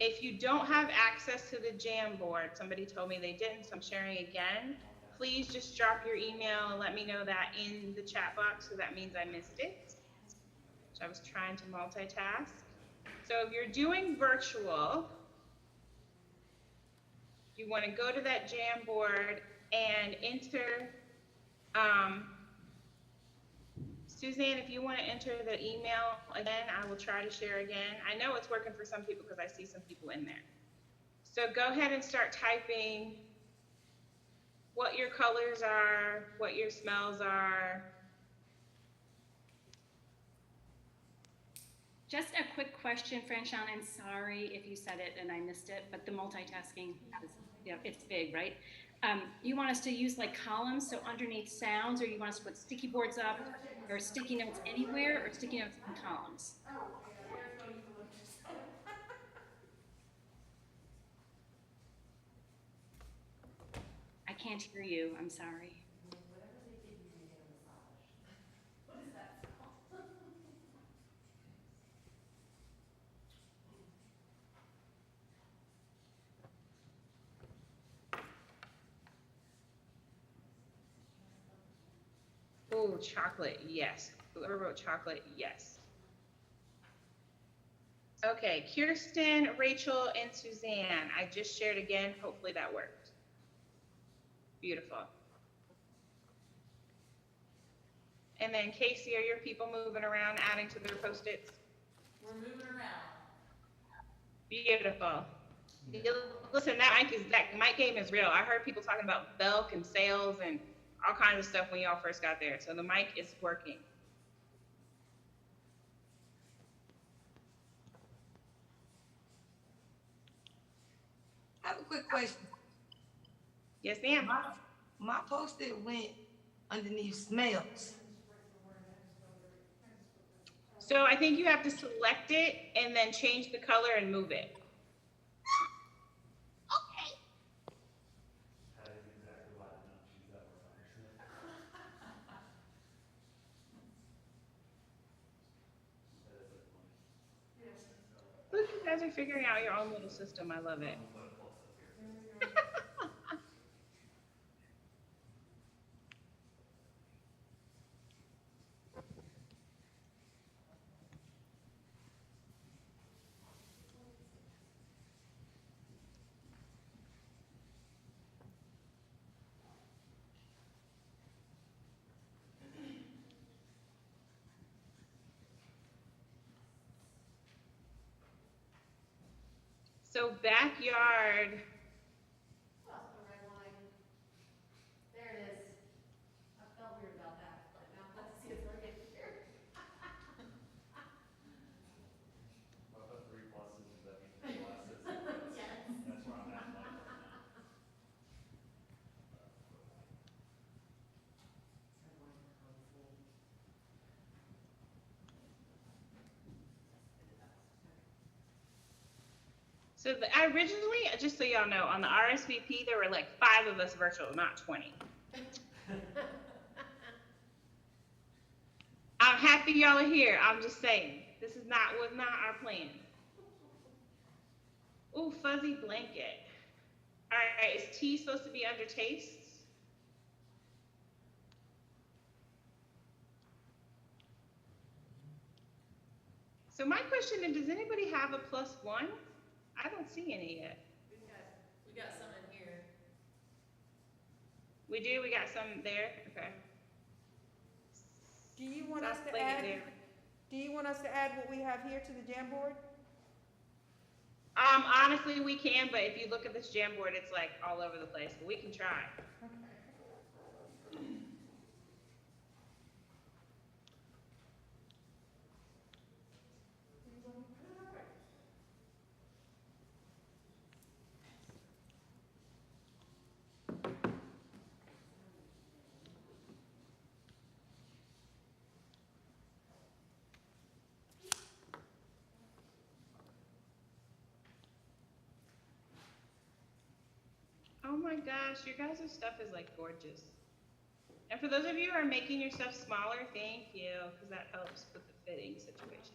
If you don't have access to the Jamboard, somebody told me they didn't, so I'm sharing again. please just drop your email and let me know that in the chat box, so that means I missed it. So I was trying to multitask. So if you're doing virtual, you want to go to that Jamboard and enter, Suzanne, if you want to enter the email again, I will try to share again. I know it's working for some people because I see some people in there. So go ahead and start typing what your colors are, what your smells are. Just a quick question, Franchon, and sorry if you said it and I missed it, but the multitasking is, yeah, it's big, right? You want us to use like columns, so underneath sounds, or you want us to put sticky boards up, or sticky notes anywhere, or sticky notes in columns? I can't hear you, I'm sorry. Oh, chocolate, yes. Whoever wrote chocolate, yes. Okay, Kirsten, Rachel, and Suzanne. I just shared again. Hopefully that worked. Beautiful. And then Casey, are your people moving around, adding to their Post-its? We're moving around. Beautiful. Listen, that mic game is real. I heard people talking about Belk and sales and all kinds of stuff when y'all first got there. So the mic is working. I have a quick question. Yes, ma'am. My Post-it went underneath smells. So I think you have to select it and then change the color and move it. Look, you guys are figuring out your own little system. I love it. So backyard. There it is. I felt weird about that, but now I'm glad to see it's working here. If I put 3 pluses, does that mean 3 pluses? Yes. That's where I'm at like right now. So I originally, just so y'all know, on the RSVP, there were like 5 of us virtual, not 20. I'm happy y'all are here. I'm just saying, this was not our plan. Ooh, fuzzy blanket. All right, is tea supposed to be under tastes? So my question is, does anybody have a +1? I don't see any yet. We got some in here. We do? We got some there? Okay. Do you want us to add, what we have here to the Jamboard? Honestly, we can, but if you look at this Jamboard, it's like all over the place, but we can try. Oh my gosh, your guys' stuff is like gorgeous. And for those of you who are making your stuff smaller, thank you, because that helps with the fitting situation.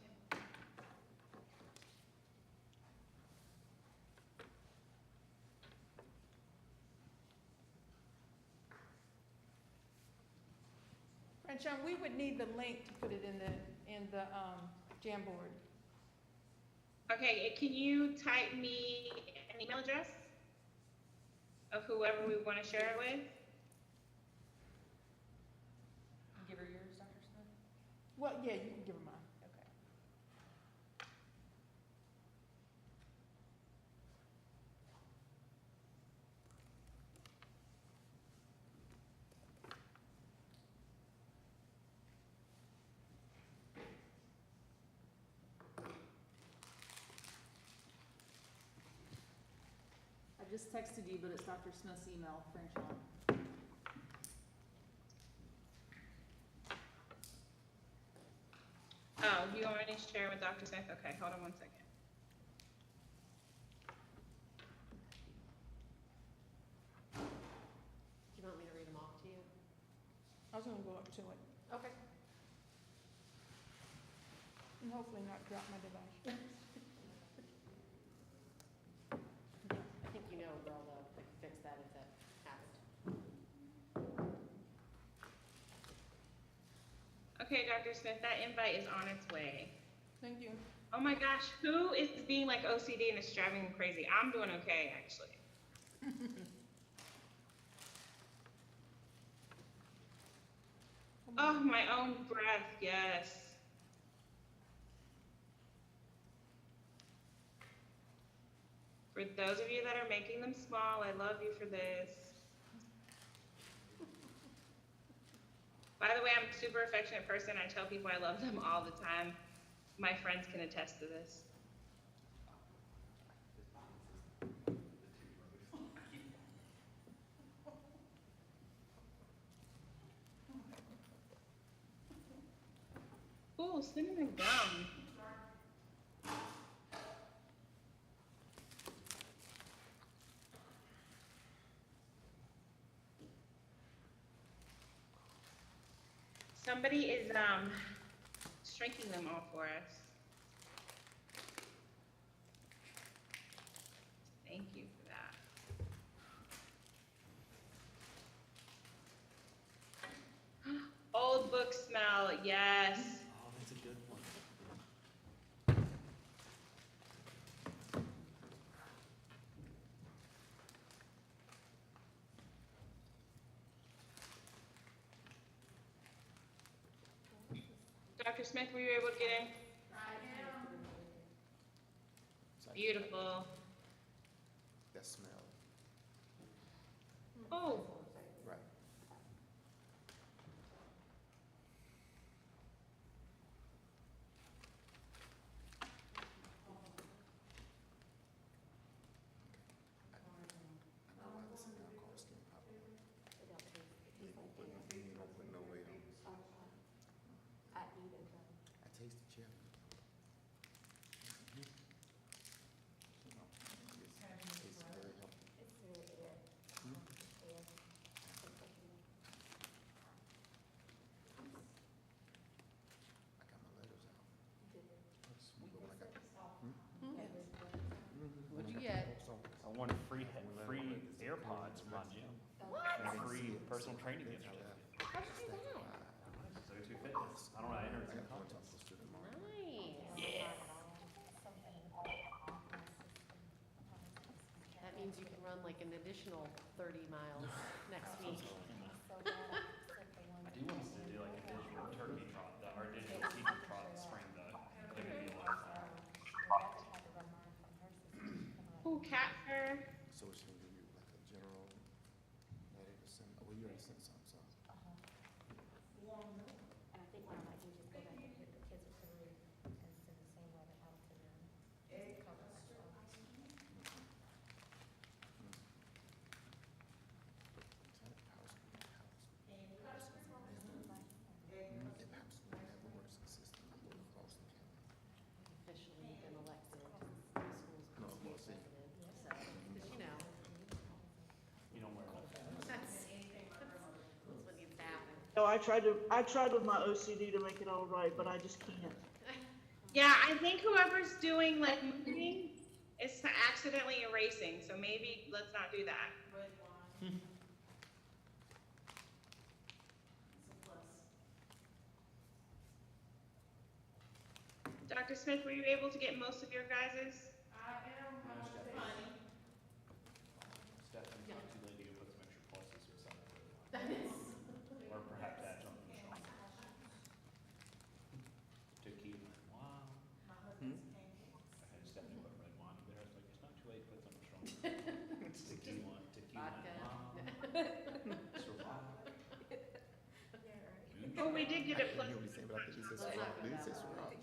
And Sean, we would need the link to put it in the Jamboard. Okay, can you type me an email address of whoever we want to share it with? Give her yours, Dr. Smith? Well, yeah, you can give her mine. Okay. I just texted you, but it's Dr. Smith's email, Fran Sullivan. Oh, you want me to share with Dr. Smith? Okay, hold on one second. Do you want me to read them off to you? I was gonna go up to it Okay. and hopefully not drop my device. I think you know where I'll fix that if that happened. Okay, Dr. Smith, that invite is on its way. Thank you. Oh my gosh, who is being like OCD and it's driving them crazy? I'm doing okay, actually. Oh, my own breath, yes. For those of you that are making them small, I love you for this. By the way, I'm a super affectionate person. I tell people I love them all the time. My friends can attest to this. Ooh, cinnamon gum. Somebody is shrinking them all for us. Thank you for that. Old book smell, yes. Oh, that's a good one. Dr. Smith, were you able to get in? Beautiful. That smell. Oh, Right. I know why this is now called skin pop. You ain't gonna put no weight on this. I taste the chip. It's very healthy. I got my letters out. What'd you get? I won free AirPods from my gym. And a free personal training yesterday. How'd you do that? So to fitness. I don't know, I entered some contest. Nice. Yeah. That means you can run like an additional 30 miles next week. I do want us to do like a digital turkey trot, or digital people trot in spring though. I think it'd be a lot of fun. ooh, cat fur. So it's gonna give you like a general 90%, well, you already sent some, so. And I think what I might do is just go back and hit the kids with the room and send the same letter out to them. Just to cover ourselves. Officially been elected to the school's No, president, we'll see. so, because you know, You don't wear it. that's what needs to happen. No, I tried with my OCD to make it all right, but I just can't. Yeah, I think whoever's doing like moving is accidentally erasing, so maybe let's not do that. Dr. Smith, were you able to get most of your guys's? Stephanie's not too late to go put some extra pluses or something. Or perhaps add something strong. Tequila and wine. I had Stephanie put red wine in there. I was like, it's not too late to put something strong. Tequila and Sriracha. Oh, we did get a plus. I knew what he said, but I think he said Sriracha. Did he say Sriracha?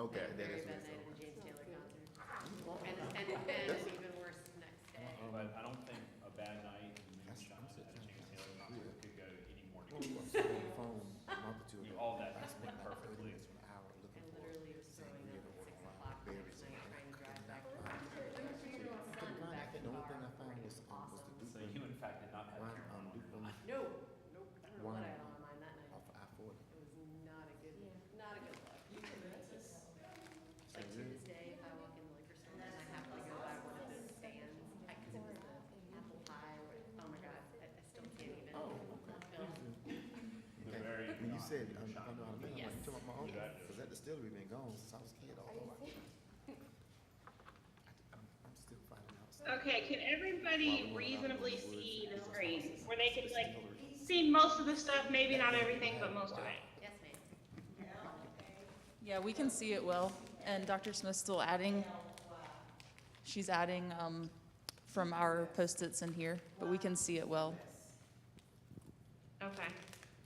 Okay, that is what he said. James Taylor concert. And even worse next day. But I don't think a bad night in moonshine at a James Taylor concert could go any more Oh, to I'm sitting on the phone, multitude of. all that I has spent been about 30 perfectly. minutes to an hour looking And for. literally was throwing up at 6 o'clock the berries next night and trying to I drive could back not from. find it. Remember your I son couldn't find back it. in The the only thing I car. found was Awesome. the So you in fact did not have wine marijuana. Duplo No, nope. I don't know what I had on mine that night. off of I-40. It was not a good, not a good look. Like to really? this day, if I walk in the liquor store and I have to go buy one of those stands, because it was the apple pie, or, oh my God, I still can't even. Oh, The very. When you said, I know how to make, I'm like, Yes. you talking about my uncle? Yes. Because that distillery been gone since I was a kid, although I'm still finding out. stuff. Okay, can everybody reasonably see the screen where they can like see most of the stuff, maybe not everything, but most of it? Yes, ma'am. Yeah, we can see it well, and Dr. Smith's still adding. She's adding from our Postits in here, but we can see it well. Okay.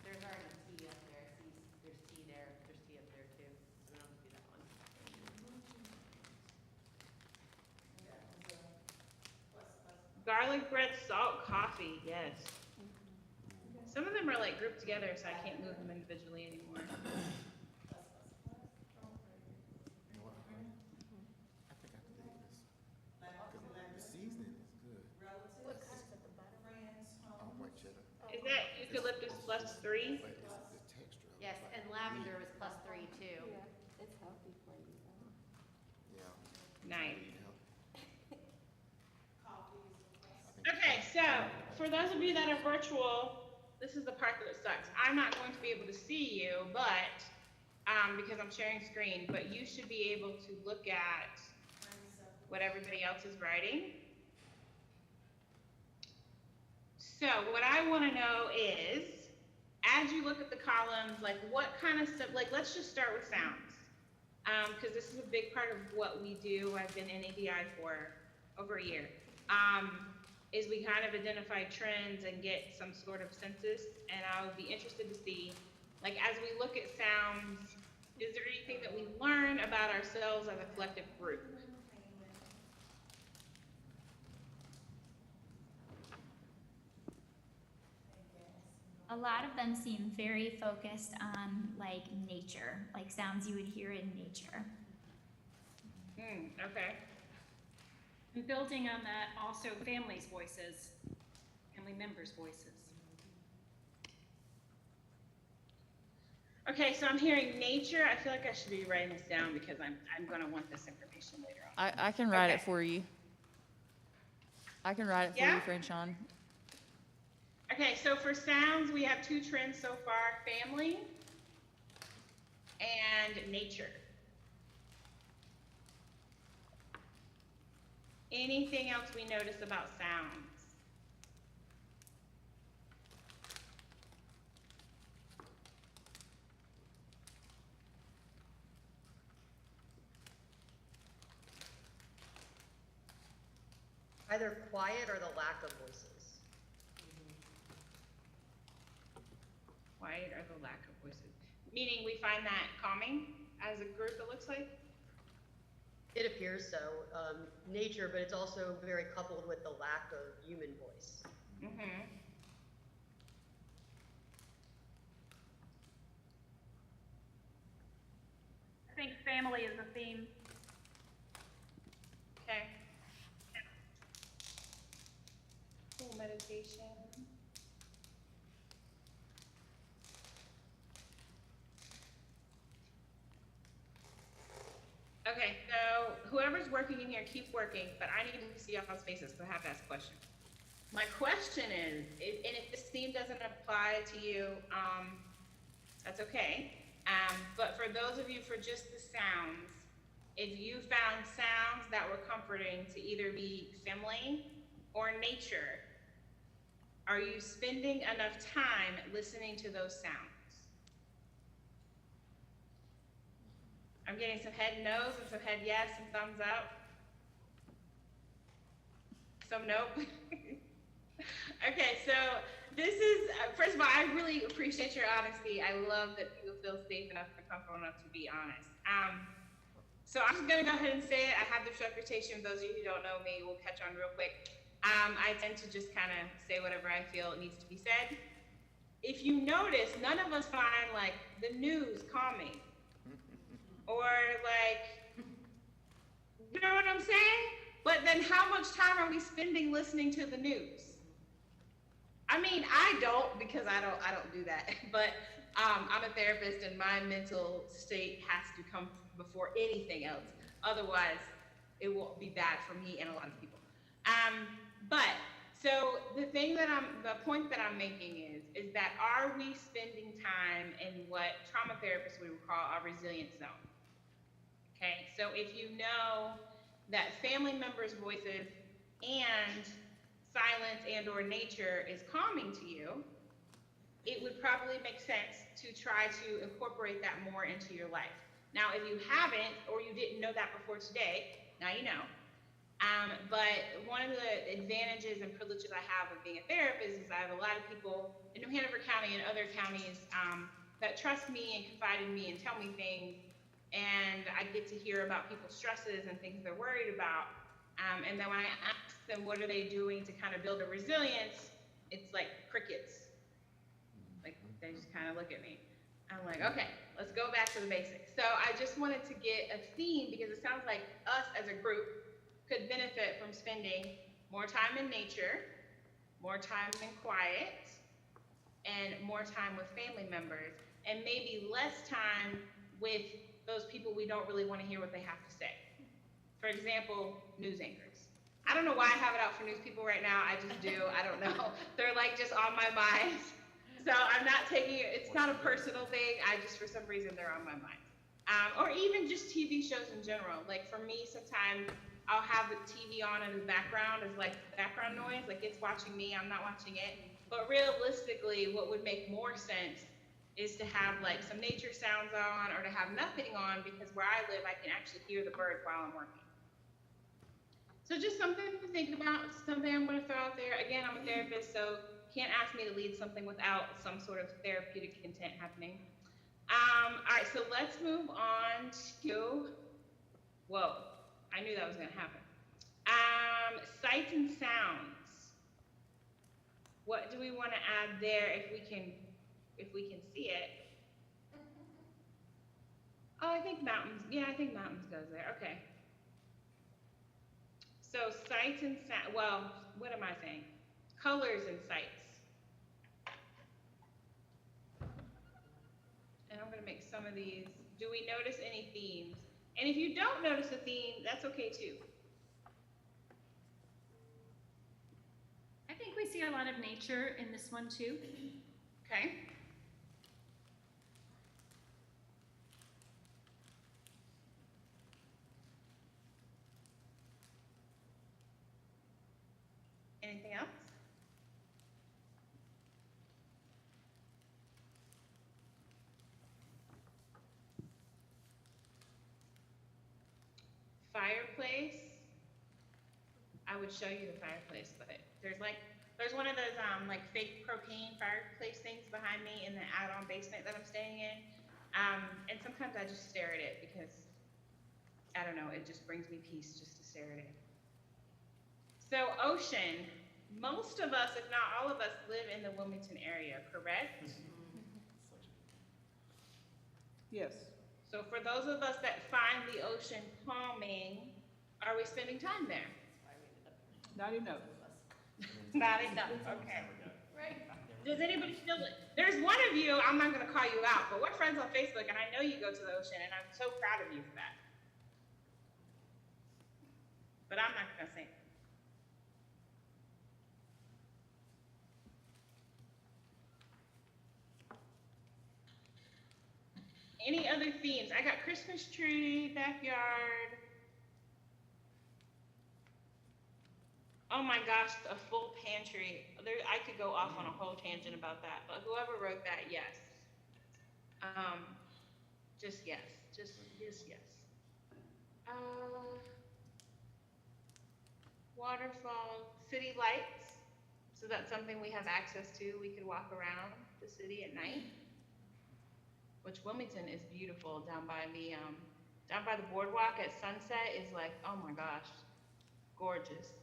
There's already tea up there. I see there's tea there. There's tea up there too. So I'll do that one. Garlic bread, salt, coffee, yes. Some of them are like grouped together, so I can't move them individually anymore. You know what, I think I have to leave this. Because the seasoning is good. White cheddar. Is that eucalyptus plus 3? But it's the texture of it. Yes, and lavender was +3 too. It's healthy for you. Yeah. Nice. Eat healthy. Okay, so for those of you that are virtual, this is the part that sucks. I'm not going to be able to see you, but because I'm sharing screen, but you should be able to look at what everybody else is writing. So what I want to know is, as you look at the columns, like what kind of stuff, like let's just start with sounds, because this is a big part of what we do. I've been in ADI for over a year. Is we kind of identify trends and get some sort of census, and I would be interested to see, like as we look at sounds, is there anything that we learn about ourselves as a collective group? A lot of them seem very focused on like nature, like sounds you would hear in nature. Okay. And building on that, also families' voices, family members' voices. Okay, so I'm hearing nature. I feel like I should be writing this down because I'm going to want this information later on. I can write it for you. I can write it for you, Franchon. Okay, so for sounds, we have 2 trends so far, family and nature. Anything else we notice about sounds? Either quiet or the lack of voices. Quiet or the lack of voices? Meaning we find that calming as a group, it looks like? It appears so. Nature, but it's also very coupled with the lack of human voice. Mm-hmm. I think family is a theme. Okay. Cool meditation. Okay, so whoever's working in here, keep working, but I need to see y'all's faces, so I have to ask a question. My question is, and if this theme doesn't apply to you, that's okay. But for those of you for just the sounds, if you found sounds that were comforting to either be family or nature, are you spending enough time listening to those sounds? I'm getting some head no's and some head yes and thumbs up. Some nope. Okay, so this is, first of all, I really appreciate your honesty. I love that people feel safe enough and comfortable enough to be honest. So I'm just gonna go ahead and say it. I have this reputation. Those of you who don't know me will catch on real quick. I tend to just kind of say whatever I feel needs to be said. If you notice, none of us find like the news calming or like, you know what I'm saying? But then how much time are we spending listening to the news? I mean, I don't, because I don't do that, but I'm a therapist and my mental state has to come before anything else. Otherwise, it will be bad for me and a lot of people. But so the point that I'm making is that are we spending time in what trauma therapists would call a resilient zone? Okay, so if you know that family members' voices and silence and or nature is calming to you, it would probably make sense to try to incorporate that more into your life. Now, if you haven't, or you didn't know that before today, now you know. But one of the advantages and privileges I have of being a therapist is I have a lot of people in New Hanover County and other counties that trust me and confide in me and tell me things, and I get to hear about people's stresses and things they're worried about. And then when I ask them what are they doing to kind of build a resilience, it's like crickets. Like they just kind of look at me. I'm like, okay, let's go back to the basics. So I just wanted to get a theme because it sounds like us as a group could benefit from spending more time in nature, more time in quiet, and more time with family members, and maybe less time with those people we don't really want to hear what they have to say. For example, news anchors. I don't know why I have it out for news people right now. I just do. I don't know. They're like just on my mind. So I'm not taking it. It's not a personal thing. I just, for some reason, they're on my mind. Or even just TV shows in general. Like for me, sometimes I'll have the TV on in the background as like background noise. Like it's watching me. I'm not watching it. But realistically, what would make more sense is to have like some nature sounds on or to have nothing on, because where I live, I can actually hear the birds while I'm working. So just something to think about, something I'm going to throw out there. Again, I'm a therapist, so can't ask me to lead something without some sort of therapeutic intent happening. All right, so let's move on to, whoa, I knew that was going to happen. Sights and sounds. What do we want to add there if we can see it? Oh, I think mountains. Yeah, I think mountains goes there. Okay. So sights and sound. Well, what am I saying? Colors and sights. And I'm going to make some of these. Do we notice any themes? And if you don't notice a theme, that's okay too. I think we see a lot of nature in this one too. Okay. Anything else? Fireplace. I would show you the fireplace, but there's one of those like fake propane fireplace things behind me in the add-on basement that I'm staying in. And sometimes I just stare at it because I don't know, it just brings me peace just to stare at it. So ocean, most of us, if not all of us, live in the Wilmington area, correct? Yes. So for those of us that find the ocean calming, are we spending time there? Not enough. Not enough, okay. Right. Does anybody feel it? There's one of you, I'm not gonna call you out, but we're friends on Facebook and I know you go to the ocean and I'm so proud of you for that. But I'm not gonna say it. Any other themes? I got Christmas tree, backyard. Oh my gosh, a full pantry. I could go off on a whole tangent about that, but whoever wrote that, yes. Just yes, just yes. Waterfall, city lights. So that's something we have access to. We could walk around the city at night, which Wilmington is beautiful down by the boardwalk at sunset is like, oh my gosh, gorgeous.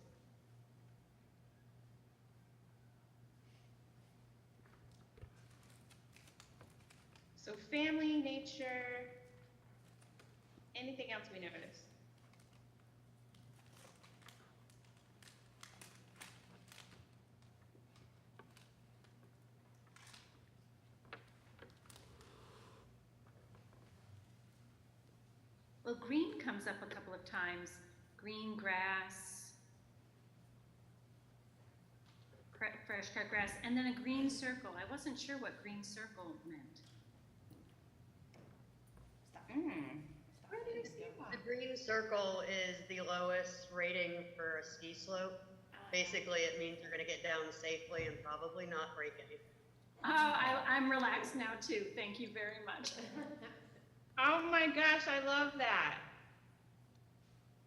So family, nature, anything else we notice? Well, green comes up a couple of times. Green grass, fresh cut grass, and then a green circle. I wasn't sure what green circle meant. Where did I see that? The green circle is the lowest rating for a ski slope. Basically, it means you're going to get down safely and probably not break anything. Oh, I'm relaxed now too. Thank you very much. Oh my gosh, I love that.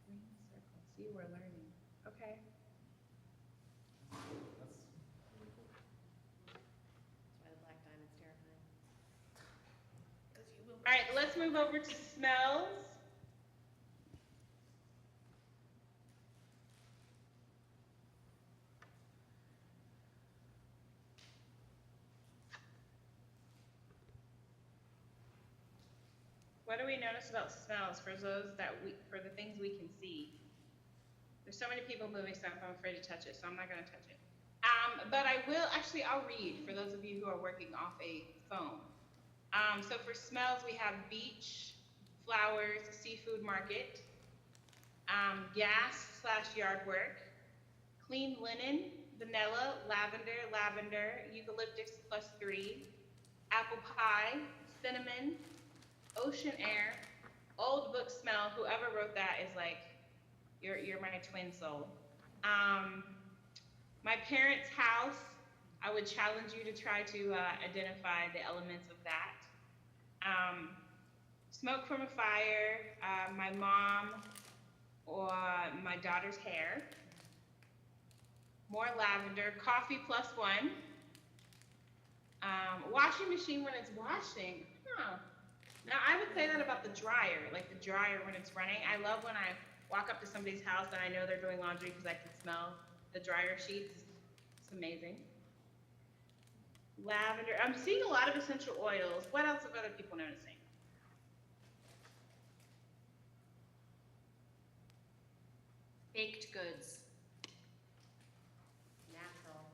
Green circle. See, we're learning. Okay. That's why the black diamond's terrifying. All right, let's move over to smells. What do we notice about smells for those for the things we can see? There's so many people moving stuff, I'm afraid to touch it, so I'm not gonna touch it. But I'll read for those of you who are working off a phone. So for smells, we have beach, flowers, seafood market, gas/yard work, clean linen, vanilla, lavender, eucalyptus +3, apple pie, cinnamon, ocean air, old book smell. Whoever wrote that is like, you're my twin soul. My parents' house, I would challenge you to try to identify the elements of that. Smoke from a fire, my mom or my daughter's hair. More lavender, coffee +1. Washing machine when it's washing. Now I would say that about the dryer, like the dryer when it's running. I love when I walk up to somebody's house and I know they're doing laundry because I can smell the dryer sheets. It's amazing. Lavender, I'm seeing a lot of essential oils. What else are other people noticing? Baked goods. Natural.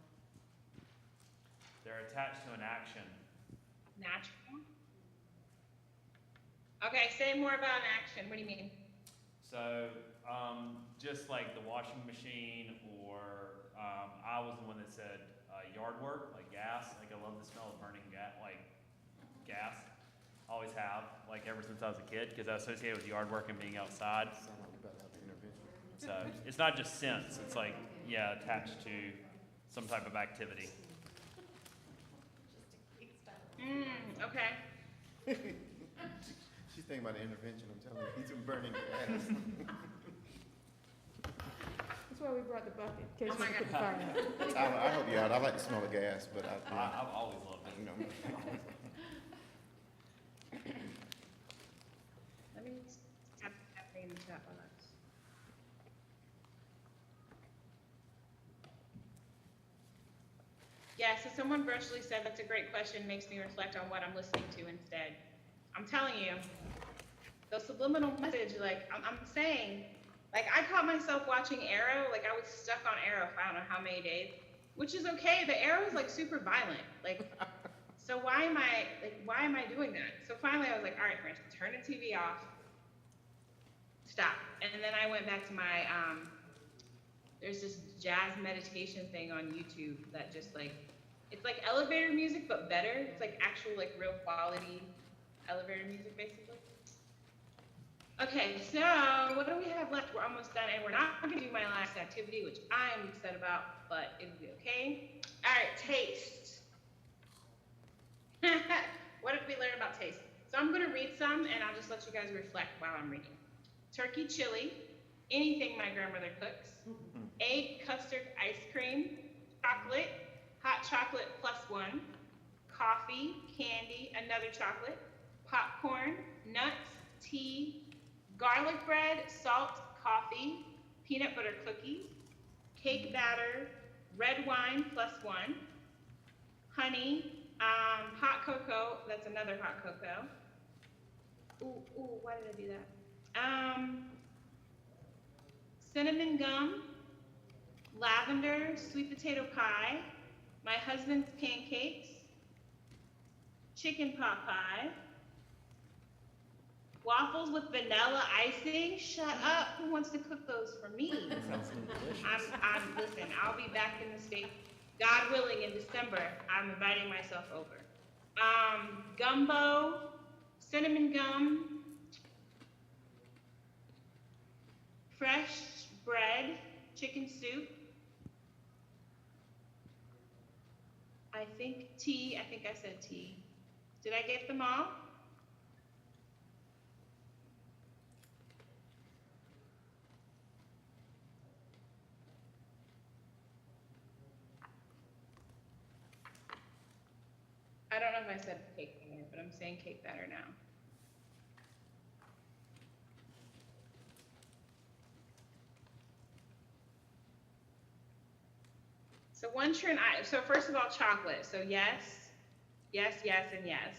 They're attached to an action. Natural? Okay, say more about an action. What do you mean? So, just like the washing machine, or I was the one that said yard work, like gas. Like I love the smell of burning gas, Always have, like ever since I was a kid, because I associate it with yard work and being outside. So it's not just scents. It's like, yeah, attached to some type of activity. Okay. She's thinking about the intervention, I'm telling you, he's burning gas. That's why we brought the bucket, in case we couldn't find it. I'll help you out. I like the smell of gas, but I've always loved it. You know. Let me tap in the chat box. Yeah, so someone virtually said that's a great question, makes me reflect on what I'm listening to instead. I'm telling you, the subliminal message, like I'm saying, like I caught myself watching Arrow, like I was stuck on Arrow for I don't know how many days, which is okay, but Arrow is like super violent, like, so why am I doing that? So finally I was like, all right, Fran, turn the TV off, stop. And then I went back to my, there's this jazz meditation thing on YouTube that just like, it's like elevator music, but better. It's like actual like real quality elevator music, basically. Okay, so what do we have left? We're almost done, and we're not gonna do my last activity, which I am upset about, but it'll be okay. All right, taste. What did we learn about taste? So I'm gonna read some, and I'll just let you guys reflect while I'm reading. Turkey chili, anything my grandmother cooks, egg custard ice cream, chocolate, hot chocolate +1, coffee, candy, another chocolate, popcorn, nuts, tea, garlic bread, salt, coffee, peanut butter cookies, cake batter, red wine +1, honey, hot cocoa, that's another hot cocoa. Ooh, why did I do that? Cinnamon gum, lavender, sweet potato pie, my husband's pancakes, chicken pot pie, waffles with vanilla icing. Shut up, who wants to cook those for me? Sounds delicious. Listen, I'll be back in the States, God willing, in December. I'm inviting myself over. Gumbo, cinnamon gum, fresh bread, chicken soup, I think I said tea. Did I get them all? I don't know if I said cake batter, but I'm saying cake batter now. So so first of all, chocolate. So yes, and yes.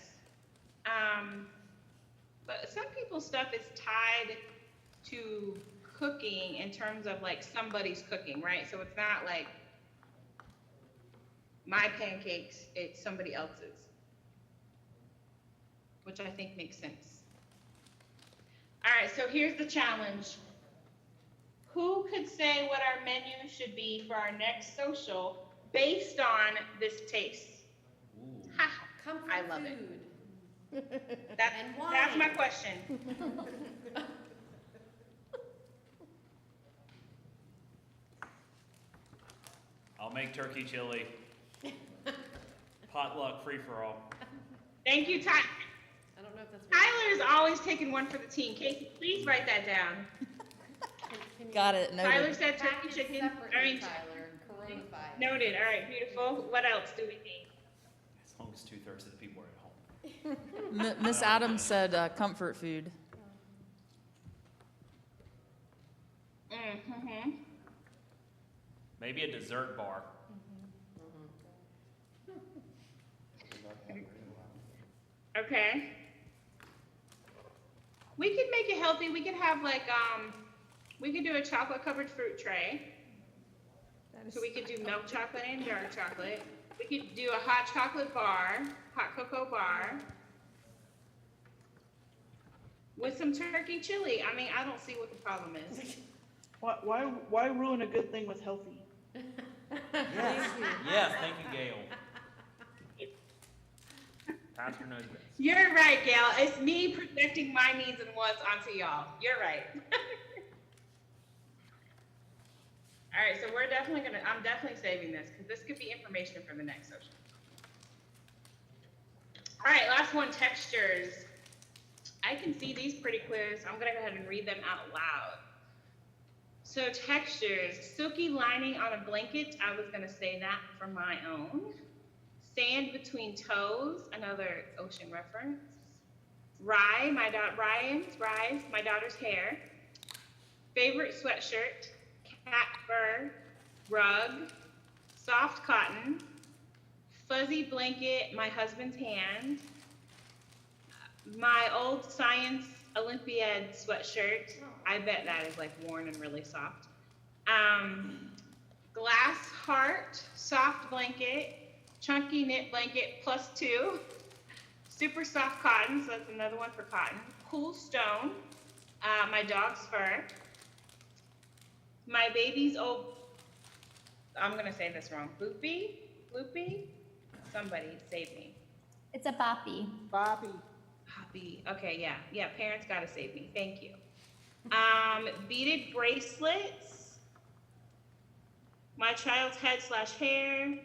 But some people's stuff is tied to cooking in terms of like somebody's cooking, right? So it's not like my pancakes, it's somebody else's, which I think makes sense. All right, so here's the challenge. Who could say what our menu should be for our next social based on this taste? Ha, I love it. That's my question. I'll make turkey chili. Potluck free for all. Thank you, Tyler. I don't know if that's Tyler is always taking one for the team. Casey, please write that down. Got it, noted. Tyler said turkey chicken. Tyler, coronavirus. Noted. All right, beautiful. What else do we need? As long as 2/3 of the people are at home. Miss Adams said comfort food. Mm-hmm. Maybe a dessert bar. Okay. We could make it healthy. We could have like, we could do a chocolate covered fruit tray. So we could do milk chocolate and dark chocolate. We could do a hot chocolate bar, hot cocoa bar, with some turkey chili. I mean, I don't see what the problem is. Why ruin a good thing with healthy? Yes, thank you, Gayle. Pastor knows best. You're right, Gayle. It's me projecting my needs and wants onto y'all. You're right. All right, so I'm definitely saving this because this could be information for the next social. All right, last one, textures. I can see these pretty clear, so I'm gonna go ahead and read them out loud. So textures, silky lining on a blanket. I was gonna say that for my own. Sand between toes, another ocean reference. Rye, Ryan's, my daughter's hair. Favorite sweatshirt, cat fur, rug, soft cotton, fuzzy blanket, my husband's hand, my old science Olympiad sweatshirt. I bet that is like worn and really soft. Glass heart, soft blanket, chunky knit blanket +2, super soft cotton, so that's another one for cotton. Cool stone, my dog's fur. My baby's old, I'm gonna say this wrong, Bloopy? Somebody save me. It's a boppy. Bobby. Hobby. Okay, yeah, parents gotta save me. Thank you. Beaded bracelets. My child's head/hair.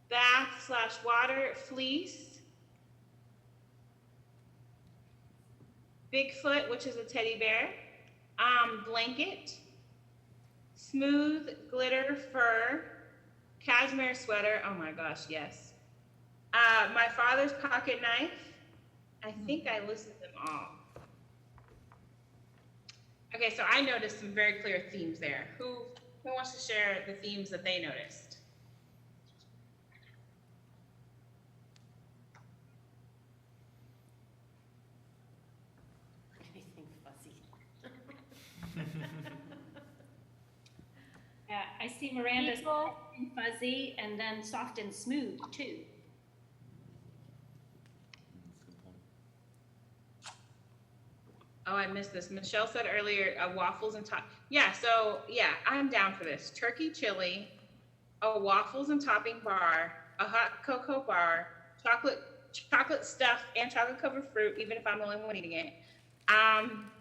Bath/water. Fleece. Bigfoot, which is a teddy bear. Blanket. Smooth glitter fur. Cashmere sweater. Oh my gosh, yes. My father's pocket knife. I think I listed them all. Okay, so I noticed some very clear themes there. Who wants to share the themes that they noticed? Anything fuzzy. I see Miranda soft and fuzzy, and then soft and smooth too. Oh, I missed this. Michelle said earlier, waffles and top. Yeah, so yeah, I'm down for this. Turkey chili, a waffles and topping bar, a hot cocoa bar, chocolate stuff and chocolate covered fruit, even if I'm the only one eating it.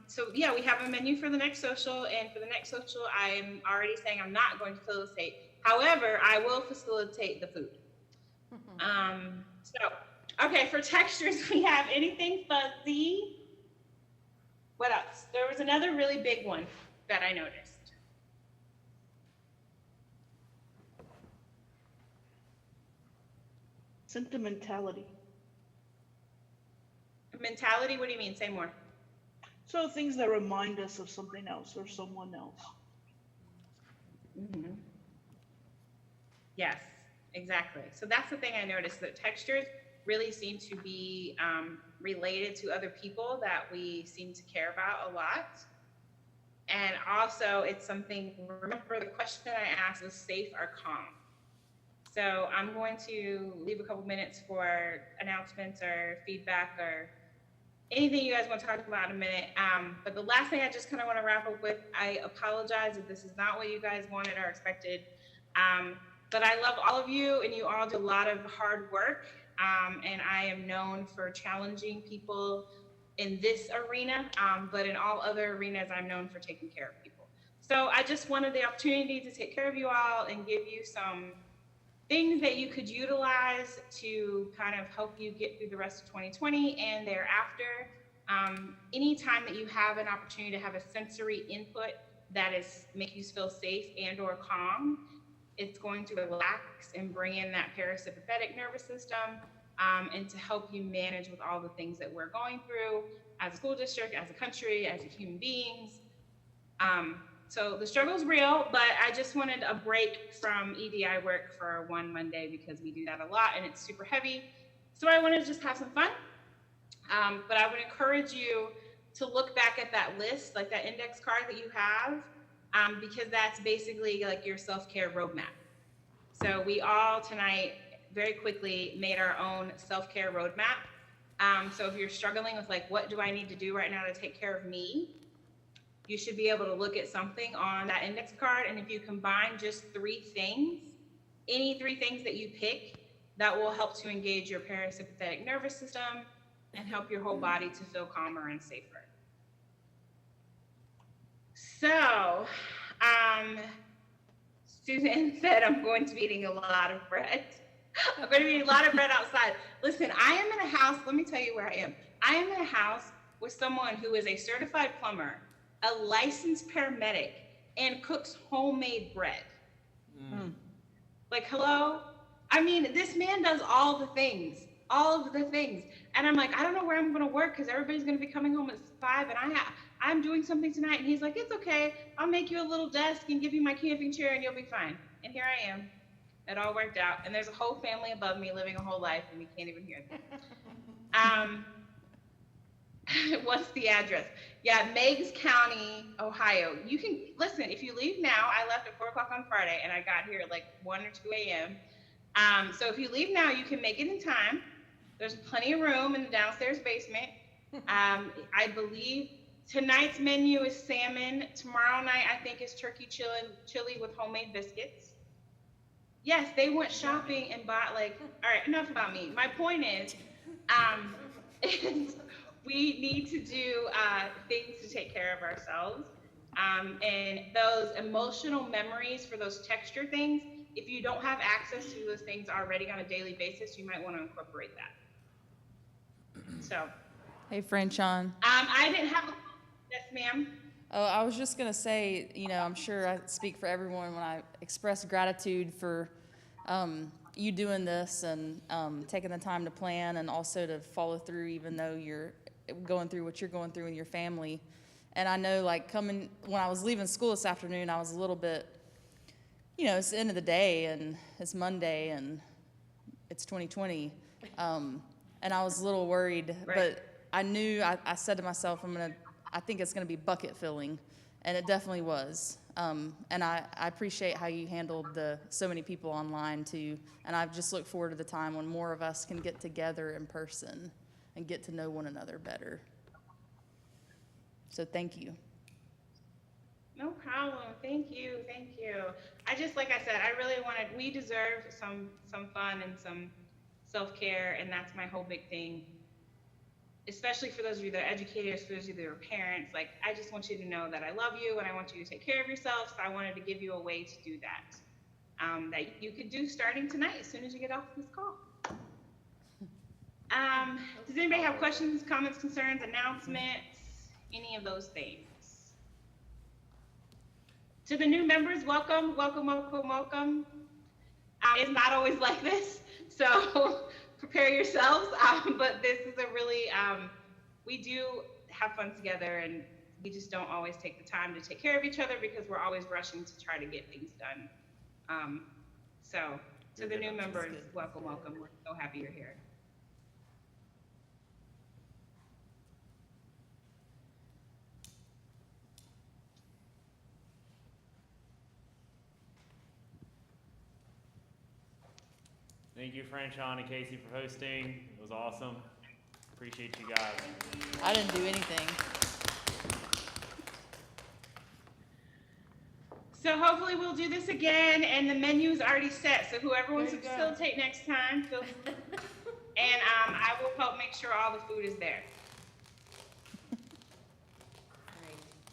So yeah, we have a menu for the next social, and for the next social, I am already saying I'm not going to facilitate. However, I will facilitate the food. Okay, for textures, we have anything fuzzy. What else? There was another really big one that I noticed. Sentimentality. Mentality, what do you mean? Say more. So things that remind us of something else or someone else. Mm-hmm. Yes, exactly. So that's the thing I noticed, that textures really seem to be related to other people that we seem to care about a lot. And also it's something, remember the question I asked was safe or calm. So I'm going to leave a couple minutes for announcements or feedback or anything you guys want to talk about in a minute. But the last thing I just kind of want to wrap up with, I apologize if this is not what you guys wanted or expected. But I love all of you, and you all do a lot of hard work. And I am known for challenging people in this arena, but in all other arenas, I'm known for taking care of people. So I just wanted the opportunity to take care of you all and give you some things that you could utilize to kind of help you get through the rest of 2020 and thereafter. Anytime that you have an opportunity to have a sensory input that is make you feel safe and or calm, it's going to relax and bring in that parasympathetic nervous system, and to help you manage with all the things that we're going through as a school district, as a country, as human beings. So the struggle's real, but I just wanted a break from EDI work for one Monday because we do that a lot and it's super heavy. So I wanted to just have some fun. But I would encourage you to look back at that list, like that index card that you have, because that's basically like your self-care roadmap. So we all tonight very quickly made our own self-care roadmap. So if you're struggling with like, what do I need to do right now to take care of me? You should be able to look at something on that index card. And if you combine just 3 things, any 3 things that you pick, that will help to engage your parasympathetic nervous system and help your whole body to feel calmer and safer. So, Susan said I'm going to be eating a lot of bread. I'm going to be eating a lot of bread outside. Listen, I am in a house, let me tell you where I am. I am in a house with someone who is a certified plumber, a licensed paramedic, and cooks homemade bread. Like, hello? I mean, this man does all the things. And I'm like, I don't know where I'm going to work because everybody's going to be coming home at 5 and I'm doing something tonight. And he's like, it's okay. I'll make you a little desk and give you my camping chair and you'll be fine. And here I am. It all worked out. And there's a whole family above me living a whole life and we can't even hear them. What's the address? Yeah, Meigs County, Ohio. You can, listen, if you leave now, I left at 4 o'clock on Friday and I got here at like 1 or 2 a.m. So if you leave now, you can make it in time. There's plenty of room in the downstairs basement. I believe tonight's menu is salmon. Tomorrow night, I think, is turkey chili with homemade biscuits. Yes, they went shopping and bought like, all right, enough about me. My point is, we need to do things to take care of ourselves. And those emotional memories for those texture things, if you don't have access to those things already on a daily basis, you might want to incorporate that. So. Hey, Franchon. I didn't have a, yes, ma'am. Oh, I was just gonna say, I'm sure I speak for everyone when I express gratitude for you doing this and taking the time to plan and also to follow through, even though you're going through what you're going through with your family. And I know, when I was leaving school this afternoon, I was a little bit, it's the end of the day and it's Monday and it's 2020, and I was a little worried, Right. but I knew, I said to myself, I think it's gonna be bucket filling, and it definitely was. And I appreciate how you handled so many people online too, and I just look forward to the time when more of us can get together in person and get to know one another better. So thank you. No problem. Thank you. Thank you. Like I said, we deserve some fun and some self-care, and that's my whole big thing. Especially for those of you that are educators, for those of you that are parents, I just want you to know that I love you and I want you to take care of yourself. So I wanted to give you a way to do that, that you could do starting tonight as soon as you get off this call. Does anybody have questions, comments, concerns, announcements, any of those things? To the new members, welcome, welcome, welcome, welcome. It's not always like this, so prepare yourselves, but this is a really, we do have fun together, and we just don't always take the time to take care of each other because we're always rushing to try to get things done. So to the new members, welcome, welcome. We're so happy you're here. Thank you, Franchon and Casey, for hosting. It was awesome. Appreciate you guys. I didn't do anything. So hopefully we'll do this again, and the menu's already set. So whoever wants to facilitate next time, and I will help make sure all the food is there.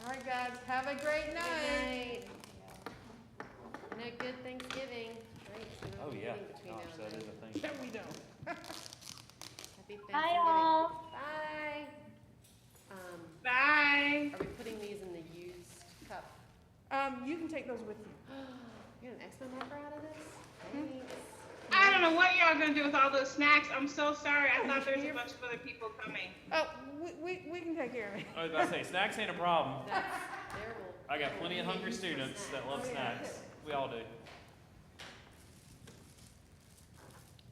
All right, guys, have a great night. Good night. And a good Thanksgiving. Right? Oh, yeah. Between Gosh, now and that is then. a thing. Yeah, we don't. Happy Thanksgiving. Bye, all. Bye. Bye. Are we putting these in the used cup? You can take those with you. You got an X-Men marker out of this? Thanks. I don't know what y'all gonna do with all those snacks. I'm so sorry. I thought there was a bunch of other people coming. Oh, we can take care of it. I was about to say, snacks ain't a problem. That's terrible. I got plenty of hungry students that love snacks. We all do.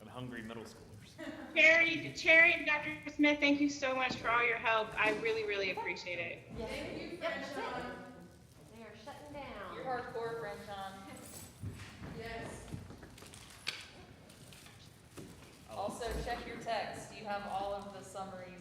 And hungry middle schoolers. Cherry and Dr. Smith, thank you so much for all your help. I really, really appreciate it. Yes. Thank you, Franchon. They are shutting down. You're hardcore, Franchon. Yes. Also, check your text. You have all of the summary